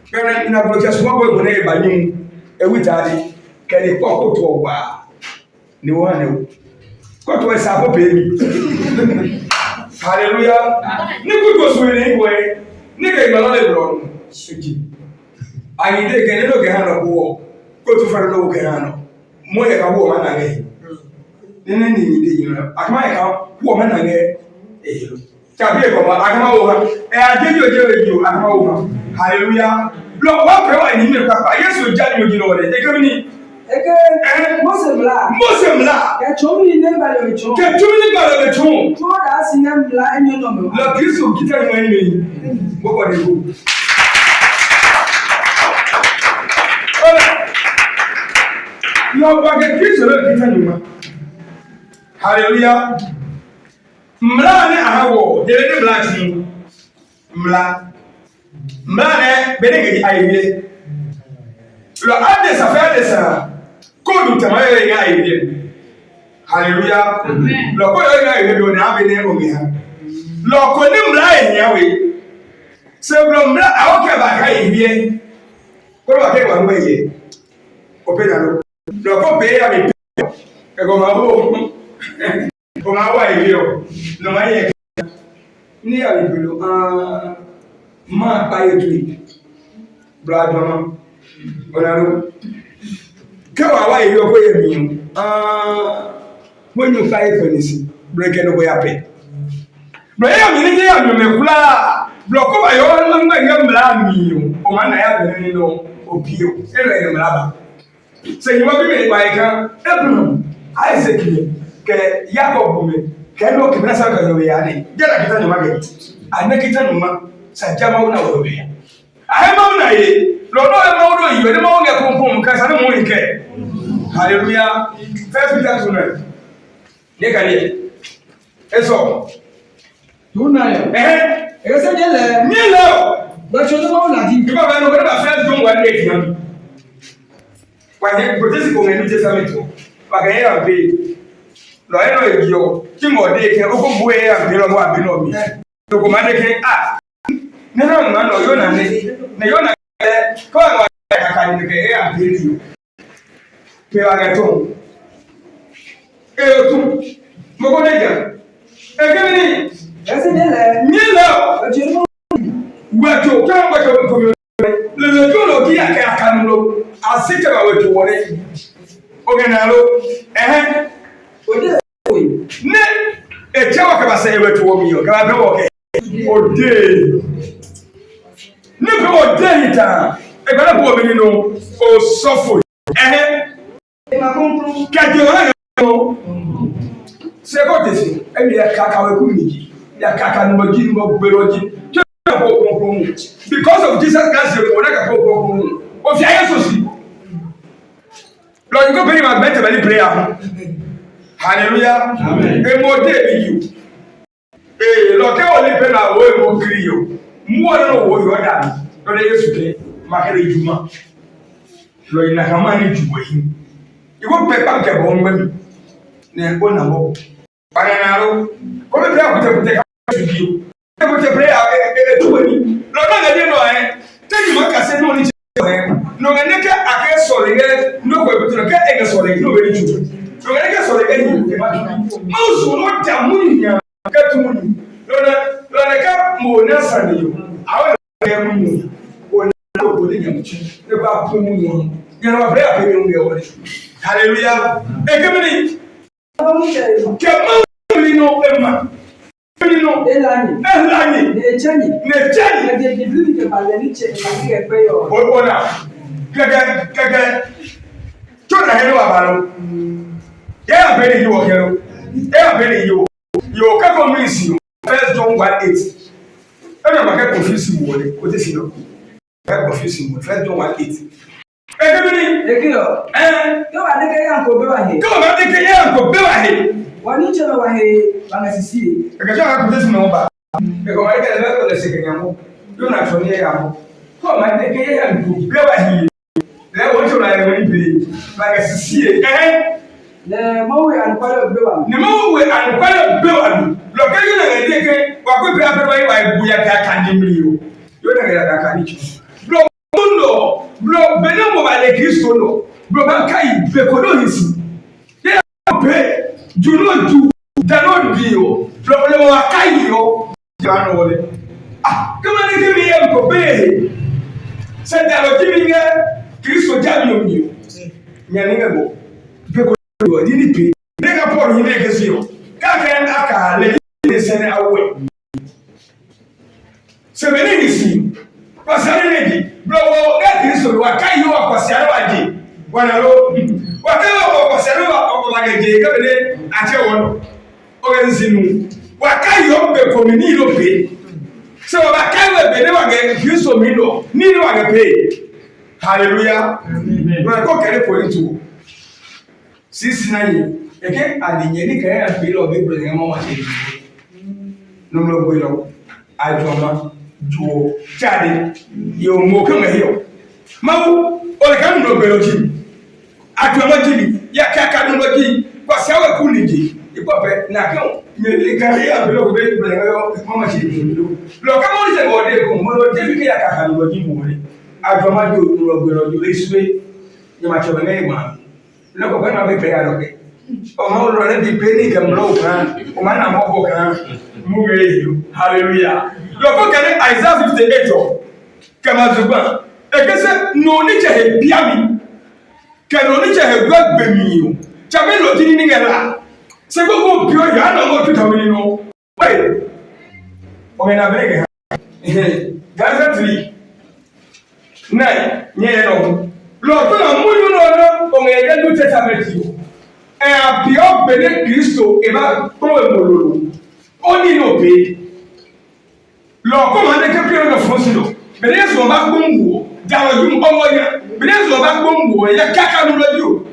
kana ina bloke small boy ko ne ba nyim ewitade kele ko to wa ni wo na ko to esa po pe mi hallelujah ni ku to so ni ko ni ke ba le bro suji ayi de ke no ke ha no ko to fa no ke ha no mo ye ka wo ma na nge ni de yin akama ye ka wo ma na nge Chabi ko ma akama wo ha ajeji oje o akama wo ha hallelujah lo wa pe wa ni me papa Yesu ja ni oji lo wole e ke mi ni Mose mla ke chomi ne ba le chon to da si ne mla enyo no me lo Kristo kita ni ni mo ko de ko lo ba ke Kristo lo kita ni ma hallelujah mla ne ahawo de ne mla tin mla ne bene ke ayiye lo ade sa fa de sa ko du tamaye ya ayiye hallelujah amen lo ko ya ayiye do na bene o mi ha lo ko ni mla enya we se bro mla awoke ba ka ayiye ko ba ke wa mo ye o pe na lo ko be ya mi e go ma bo ko ma wa ayiye o no ma ye ni ayiye lo ma pa ye tu brad mama onaro kawa wa iyo ko ye mi when you fight for this break no go yape bro ya mi ni ya mi me kula bro ko ba yo na ngba ngam mi o ma na ya be ni no opio e lo ni mlaba se ni wa bi me ba ka Abraham Isaac ni ke Jacob me ke no ke na sa ka yo ya ni jela kita ni mage ana kita no ma sajama una wo be ahema una ye lo no e ma wo yi ni ma wo nge kompom ka sa ni mo nke hallelujah first Peter 2:9 ne ka ni eso tuna yo ese jele ni lo ba chodo ma una di ba ba no ko ba first John 1:8 yan wa ni protest ko ngeni testament ba ga ya be lo e no e yo ti mo de ke o ko bu e ya be lo mo abi no mi to ko ma de ke ne no ma no yo na ne yo na ko wa ka ka ni ke e ya be ri pe wa ga to e o tu mo Gogo nega. Egemi. Ese nyele. Nyele. Weto kan weto ko le jolo ki aka aka no asite ba weto wore. Ogenalo. Ode. Ne echewa ka ba se weto wo mi yo. Ka ba wo ke. Ode. Ne be ode ita. E ba na bo mi no o sofo. Ma compro. Ka je ora no. Se ko tesi. E bi aka we ku mi. Ya kaka no gi no gberoji. Because of Jesus Christ, you will of your Lord, you go pay my better prayer. Hallelujah. Amen. A more day you. A Lord, only pay our way will create you. More than what you are done. But I used to pay my head Juma. Lord, in a Hamani Juway. You won't pay back a bone women. Near one more. Panaro, come and play with you. Ebo te pray tuwani no na de no tell you maka say no ni no neka ake sori no ko betu ka ege sori no be ni no neka sori ni e ma so no ta munya ka tumuni no neka mo na sani yo awe e mu o na ko le nyamuchi e ba pu mu yo ya na pray ape mu yo wori hallelujah e kemini kemini no emma Elani. Nechani. Ne divini ke baleni che ke pe yo. Ona. Gaga. Chona helo abalo. Ya bere yo helo. Ya bere yo. Yo ka ko misi. First John 1:8. Ena ma ka confuse mo le. O te si no. Ka confuse mo. First John 1:8. Ekio. Yo ba de ke yan ko be wa he. Ko ba de ke yan ko be wa he. Wani chema wa he bangasisi. Ekaja ka confuse mo ba. Eko ma ke le ko le se ke nyamo. Yo na so ni ya mo. Ko ma de ke yan ko be wa he. Le wo chona ya woni be. Bangasisi. Le mawe ankwale be wa. Ne mawe ankwale be wa. Lo ke yo na de ke wa ko be abere wa bu ya ka kan di mri yo. Yo na ga ka ni chi. Bro, benemo ba le Kristo no. Bro ba kai be ko do hisi. Ye be juno ju dano bi yo. Bro le wa kai yo. Jano wole. Kama ni kimi ye ko be. Se da lo kimi nge Kristo jami yo mi. Nya ni ngebo. Be ko do ni pe. Ne ga Paul ni ne kesi yo. Ka ka aka le ni se ne awe. Se be ni hisi. Pasari neji bro ga Kristo wa kai yo akwasiare waje wana ro wa kai yo akwasiare wa okomageje ga bele ache won o ga nsinu wa kai yo be komini lo pe se wa kai we be ne wa ga Kristo mi lo ni wa ga pe hallelujah amen bro ko kere politu sisi na yi eke adinye ni kan ya pe lo be bro ne mo wa se no lo gbe lo ajoma jo chade yo mo kan eyo mawu o le kan no beloji atoma jibi ya kaka no loji kwa sawa kuliji ipope na kan le kan ya belo be yo mama chi lo ka mo se go de ko mo lo jibi ya kaka no loji mo le atoma jo no beloji le sube ya ma chobe ne ma le ko kana be pe ya lo ke o ma lo le bi pe ni kan lo kan o ma na mo ko kan mu ge yo hallelujah. Loko kene Isaiah 58 kama zuba ekese no ni che biami ke no ni che gba gbemi o chabe lo tini ni ngela se go bio ya na go tutamini no wait o me na bege Gaza 3 nai nye no lo to na muju no o me ya du testament yo e apio bene Kristo e ba to e mololo oni no pe lo ko ma de ke pio no fonsilo bele so ba gbonwo jawo ju omo ya bele so ba gbonwo ya kaka no loju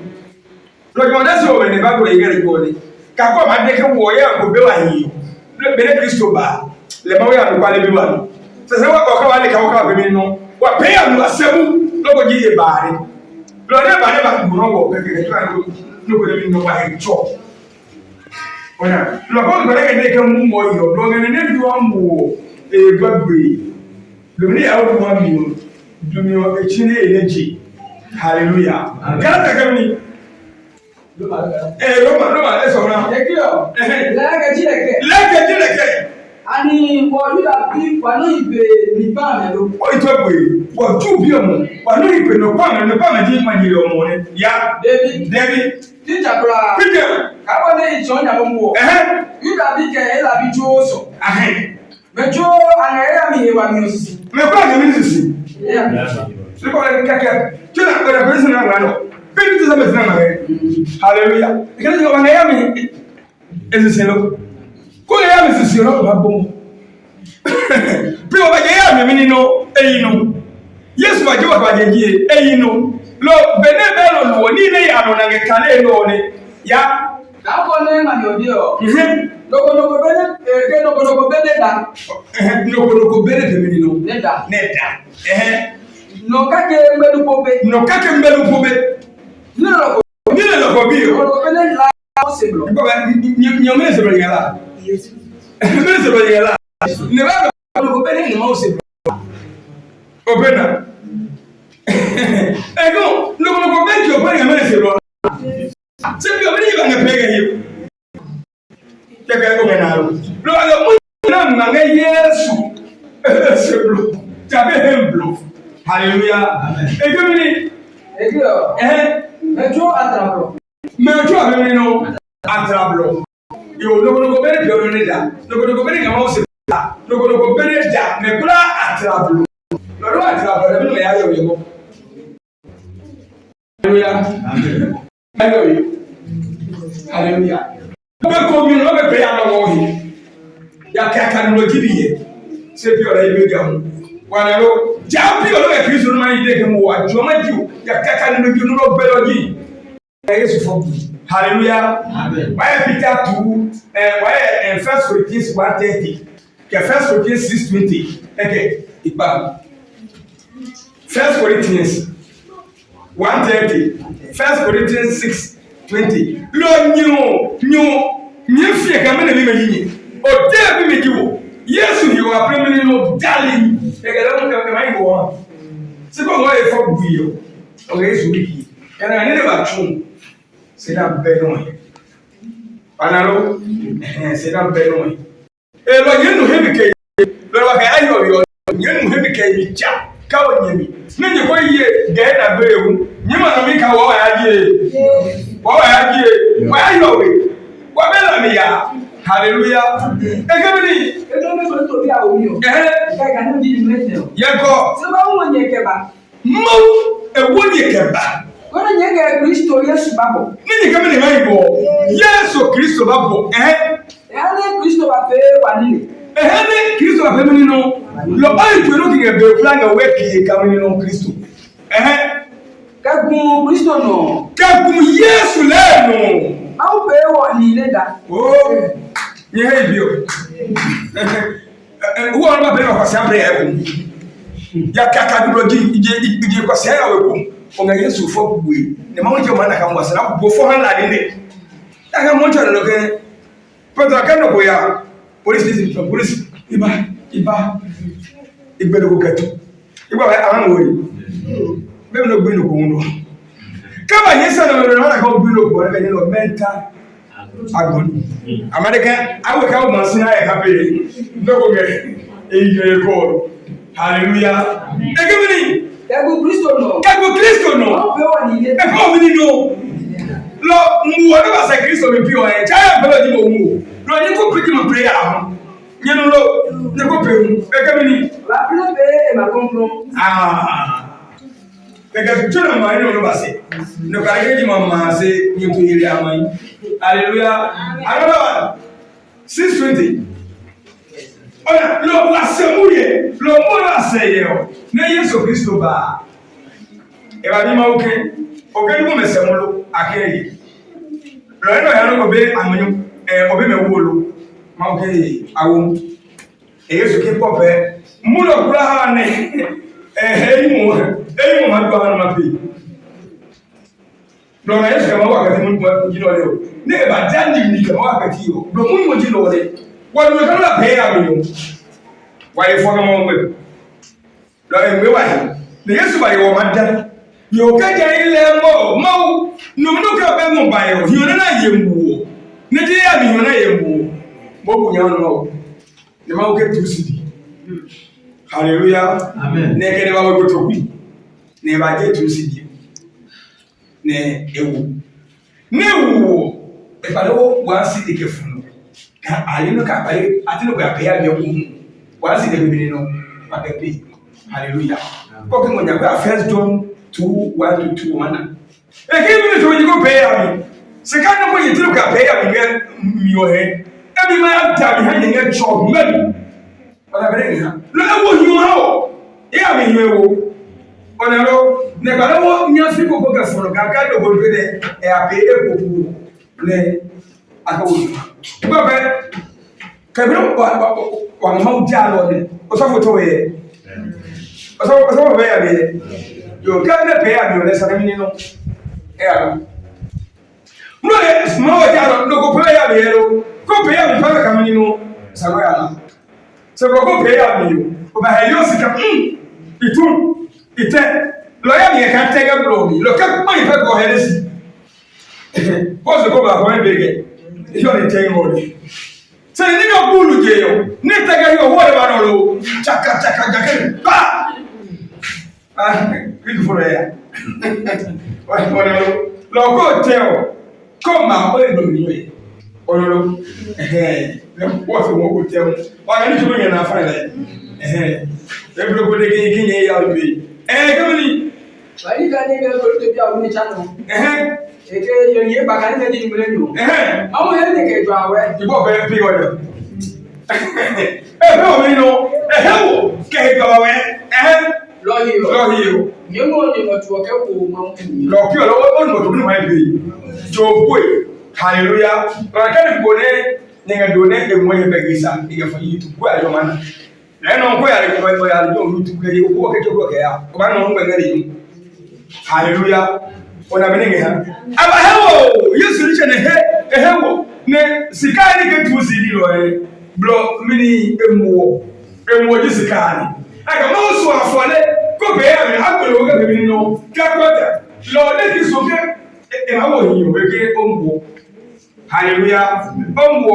lo jo na so we ne ba go yere go ni ka ko ma de ke wo ya ko be wa yi bele Kristo ba le ba wo ya no kwale bi wa no se se wa ko ka wa le ka wo ka be mi no wa pe ya no asemu lo go ji e ba re lo ne ba go no wo pe ke ju an no go le mi no wa e cho ona lo ko go le ke mu mo yo lo ne ne du amu gbagbe lórí àwọn ọmọ mi o dumi o echine eleji hallelujah gata kami Roma eso na. Ekio. Leke jileke. Ani wo yuda bi wano ibe ni ba me lo. O itwe wo tu bi omo. Wano ibe no pa me ji ma ji omo ne. Ya David. Teacher bra. Peter. Ka wona ijo nya mo mo. Yuda bi ke ela bi jo so. Mejo anaya mi hewa mi osisi. Me kwa ga mi osisi. Yeah. Se ko le kaka. Tuna ko da pesa na ngano. Peter tu sabe sana ngare. Hallelujah. Ikana jo anaya mi osisi lo. Ko le ya mi osisi lo ba bom. Pe o ba je ya mi ni no eyi no. Yesu ba je wa ba je die eyi no. Lo bene belo lo ni ne ya no na ke kale lo ne. Ya. Na ko ne ma yo dio. Noko bene da. Noko bene de menino. Neda. No kake mbelu pobe. Nile loko bio. Noko bene la oseblo. Nyome seblo yala. Nyome seblo yala. Ne ba noko bene ni ma oseblo. Obena. Ego, noko bene ki obena nyame seblo. Sebi obena yi ba ngapega hiyo. Keke obena lo. Lo alo na nganga Yesu. Seblo. Jabe hemblo. Hallelujah. Amen. Egio. Mejo atrablo. Mejo abemi no atrablo. Yo no bere bio no da. No bere ngama o se da. No bere da. Me kula atrablo. No atrablo be no ya yo yego. Hallelujah. Amen. Hallelujah. Be ko mi no be pe ya no wo hi. Ya ka no gibiye. Se bi ora ibe jamu. Wanalo jampi olo e Kristo no mani de kemo wa joma jiu ya kaka no jiu no belogi Yesu fo. Hallelujah. Amen. Why Peter 2 why 1 Corinthians 1:30 ke 1 Corinthians 6:20 okay ipa 1 Corinthians 1:30 1 Corinthians 6:20 lo nyu fie ka me na bi meji o de bi meji wo Yesu you are bringing no darling. Egere mo ke mai wo. Se ko mo e fo buio. O Yesu wiki. Kana ni ba tun. Se na be no. Panalo. Se na be no. E lo yenu hebi ke. Lo ba ka ayo yo. Yenu hebi ke bi cha. Ka o nyemi. Ne nye ko yie ge na be ewu. Nyima na mi ka wo ya die. Wo ya die. Wa ayo we. Wa be la mi ya. Hallelujah. Egemini. Me to bi a o mi o. Ka no di mete o. Yego. Se ba wo nye keba. Mo ewo nye keba. Ko nye ke Kristo Yesu babo. Ni kama ni mai bo. Yesu Kristo babo. Ale Kristo ba pe wanile. Ni Kristo ba pe mini no. Lo ai tu no ki be planga we ki ka mini no Kristo. Ka gun Kristo no. Ka gun Yesu le no. Au pe wo ni le da. Oh. Ye hey bio. Wo on ba be ko sia bre e ko. Ya kaka bilogi ije ko sia ya we ko. O ga Yesu fo buwe. Ne ma wonje ma na ka mwasa na bo 400 ndi. Ya ka mo choro no ke. Pedro ka no ko ya. Police iba. Igbelo ko ketu. Iba ba ahan wo yi. Be no gbe no ko ndo. Kaba Yesu na no na ka gbe no ko na no mental agony. America awe ka o ma sin aye ka be. Ndoko ge e ko. Hallelujah. Egemini. Kagu Kristo no. Pe o ni no. Lo mu wa ba se Kristo me pi o e. Cha be lo di mo mu. Lo ni ko piti mo prayer ahun. Nyenu lo ni ko pe mu. Egemini. La pile be e ma komplo. Because children ma ni no ba se. No ka ge di mama se ni to yiri amai. Hallelujah. Another one. 6:20. Oya lo wasemuye lo mo la seye o na Yesu Kristo ba e ba bi ma oke ni mo mesemulo akere lo eno ya no be amunyu obe me wolo ma oke awo Yesu ki pope mu lo kura ha ne eyi mo ma do ha na pe lo na Yesu ma wa ka ti mu ji lo le o ne ba jandi ni ka wa ka ti o lo mu mo ji lo le wọ́n ló kọ́ ló pè é àwọn èèyàn wáyé fọ́nà mọ́ ọmọ ẹ̀ lọ́rọ̀ ìwé wáyé ní Yésù wáyé wọ́n máa dá Yo kaja ile mo mau no ka be mo ba yo hiyo na yembuo ne je ya bi na yembuo mo bunya no ne mau ke tusidi hallelujah amen ne ke ne ba go to ku ne ba je tusidi ne ewu ne wu e ba do wa si de ke funu ka ali no ka ba ati no ga pe ya bi ku wa si de bi no ba ke pe hallelujah ko ke mo nya ba first John 2:1 to 2 mana. E ke mi to yi go pay am. Se ka no mo yi tru ka pay am mi o he. E mi ma ta mi ha nye job me. Ona bere ni ha. Lo e wo hu ha o. E am hi wo. Ona lo ne ba lo nya fi ko ka foro ka do go be de e a pay e ko fu. Ne aka wo. Ba be ka bi wa ma u ja lo ne. O so foto we. O so be ya be. Yo kana pe ya mi sa mi no e ara no e mo wa ja no ko pe ya mi ero ko pe ya mi pa ka mi no sa no ya na se ko pe ya mi o ba he yo sika itun ite lo ya mi ka te ga blo mi lo ka pa ifa ko he si ko se ko ba ko en bege yo ni te ngo ni se ni no bulu je yo ni te ga yo ho e ba no lo chaka ba Big for ya. Lo go tell. Come ma o le do mi yo. Ololo. Le wo fi wo go tell. Wa ni tu na fa le. Le bro go de ki ni ya bi. Gamni. Wa ni ka ni ga go to bi a ni chano. Eke yo ye ba ka ni di mi le ni o. Awo he ni ke jo awe. Di bo be pi o yo. Be o mi no. Wo ke ga awe. Lọ́hìí yẹn mọ̀ ní ọ̀tún ọ̀kẹ́ kò máa ń tún yìí. Lọ́kì ọ̀lọ́wọ́ ó ní ọ̀tún ní wáyé bẹ́ẹ̀ jọ bóyè hallelujah lọ́rọ̀ kẹ́ni kò ní nígbà tó ní ẹ̀mú ẹ̀yẹ bẹ́ẹ̀ gíga ìyẹn fún yìí tó kó àjọ máa nà lẹ́nu ọ̀kọ́ yàrá ìkọ́ ẹ̀kọ́ yàrá ìjọ òun tó kẹ́yẹ owó ọ̀kẹ́kẹ́ kọ́ kẹ́yà ọba náà ń gbẹ̀ngẹ́ rẹ̀ yìí hallelujah ọ̀nà mi nìyẹn àbá hẹ́wọ̀ yéṣu ní sẹ́ ẹ̀hẹ́wọ̀ ní sìkáà ní kẹ́tù sí ní lọ ẹ̀ blọ mí ní ẹ̀mú ọ̀jì sìkáà ní aka mo so afole ko be ya me agbere o ga be no ka kwata lo le ki so ke e ma wo yin o be ke ombo hallelujah ombo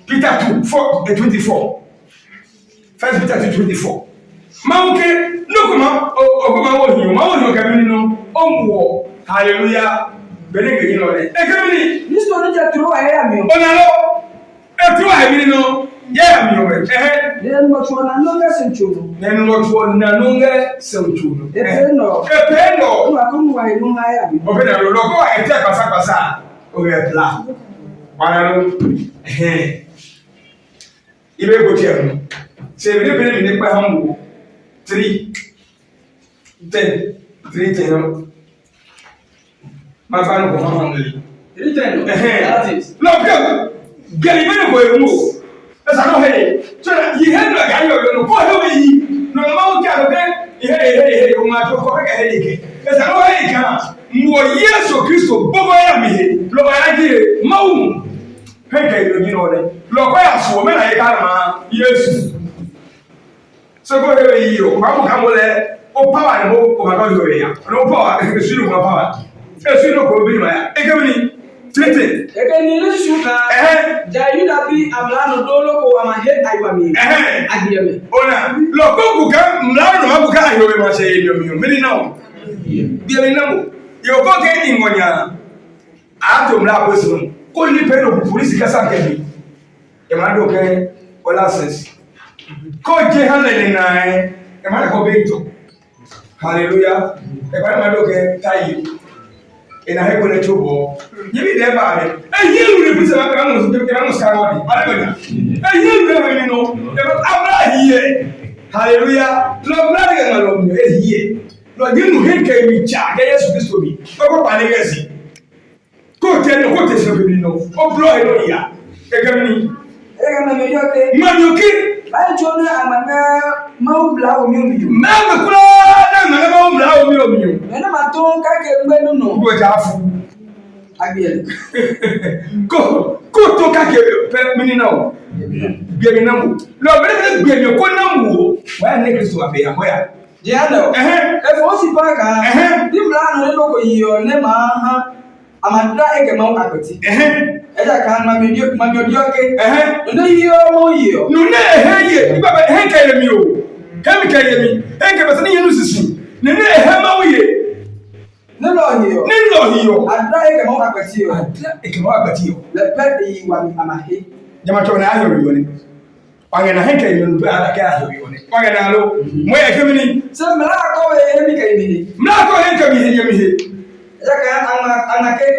Peter 2:24 First Peter 2:24 ma o ke no ko ma wo yin ka be no ombo hallelujah be ne ke yin lo le e ke mi ni so no ja tro ya mi o na lo e tro ya mi no yeah, mi ome. Nenu watu wananonga senchuno. Nenu watu wananonga senchuno. Ependo. Wakumu wa ilunga ya bi. Opena lo loko wa ete pasa. Oge pla. Wana lo. Ibe go tiam. Se bi pe mi ne pa hambu. 3:10 no. Ma fa no ko hambu. 3:10. That is. Lo pe. Gari me ko emu. Esa no he. So yi he no ga yo no ko he we yi. No ma o ja be he o ma to ko ka he ke. Esa no he ka. Mo Yesu Kristo bobo ya mi he. Lo ba ya dire mawu. He ka yo ni no le. Lo ko ya so me na ye ka ma Yesu. So ko he we yi o ma mo ka mo le o power ni mo ko ma do yo ya. No power e su no power. E su no ko bi ma ya. E ke ni Tete. Eke ni lo shuka. Jayu da bi amlano dolo ko amahe aiwami. Adiyeme. Ona. Lo ko buka mlano ma buka ayo ma se yo mi. Mini no. Bi na mo. Yo ko ke ingonya. Ato mla ko sunu. Ko ni pe no police ka sa ke bi. E ma do ke ola sense. Ko je hanele na e ma ko be to. Hallelujah. E ba ma do ke tayi. Ina heko na chobo yibi de ba be ehiru ne bisa ba mo so ke na mo ska wodi ale bega ehiru ne me no e ba abra hiye hallelujah lo bra de na lo mi ehiye lo di mu henke mi cha ga Yesu Kristo bi ko pa ne gesi ko te so bi no o bro he no ya e ga mi e ga me yo ke ma yo ke ai chona amana mau bla o mi o mi na me kula na me mau bla o mi o mi ena maton ka ke gbenu no go ja fu abiele ko to ka ke pe mini na o bi mi na mo lo be ko na mo wa ne Kristo abe ya hoya Diano, if Ossi Parker, Dimlan, local year, Nema, Amadra Egamon Apathy. As I can, my mediocre, no year, no, hey, Baba, hey, tell you, come tell me, hey, give us any news. No, here, I die a more apathy, I can walk at you. Let Petty one Amahi. Yamato, I hear you. I can hang you, but I can't hear you. I can know where I come in. Some Malaco, Malaco, enter me here.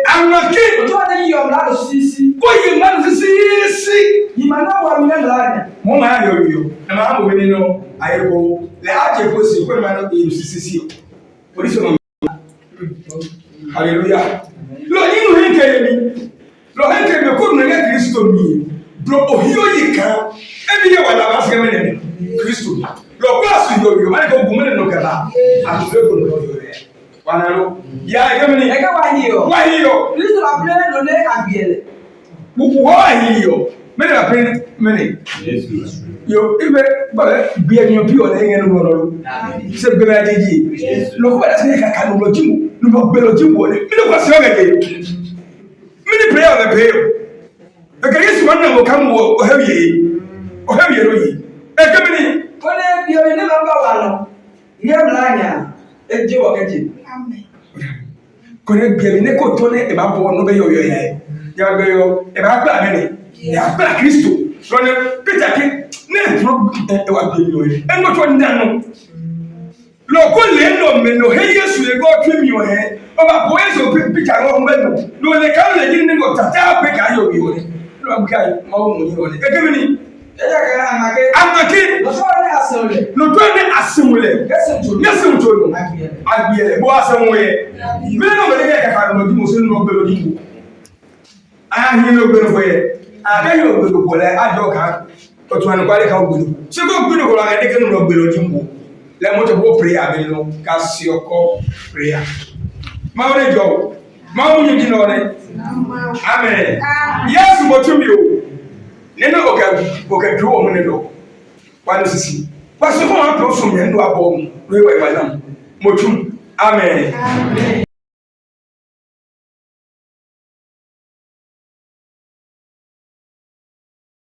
I'm not kidding. You're not a CC. Why you not a CC? You might not want me like Mama, I hear you. And I'm going to know I go. Let your pussy when I know you CC. What is your Hallelujah. Lord, you ain't telling me. Lord, I tell you, couldn't get Christo me. Bro, here you can. Every year, when I was getting Christo. Lord, pass you, I go woman and look at that. I'm going to go there. One arrow. Yeah, I come in. I go here. Why here? Listen, I'm playing on the Abiel. Why here? Many are playing many. You even be a new people hanging on. Said Benadi. Look what I say. I can't go to no Belgium. Look what's wrong again. Many play on the pale. The case one will come or heavy. Or heavy. A company. When you're in the number one, you're blind. A joke again. Couldn't be a nickel tone about one of your hair. You're about Bamini. Yeah, Black Christo. So Peter King, never and what one done. Local land no hey, yes, we go trim your hair. About boys of Peter on Beno. No, they can't let you know that I'll pick out your no guy, more money. I'm a kid. No, don't assimilate. Yes, I'm told you. I'll be a boy somewhere. You know, they have no Muslim no Belgium. I hear no good way. I don't know what I don't but to an aquatic how good. So go good over I can no Belgium. Let me go pray. I will know Cassio call prayer. Mount Joe, Mount you know it. Amen. Yes, what you. Nene oka dwo mo ne do wa no sisi wa so mo apro so me ndo abom we we madam motum amen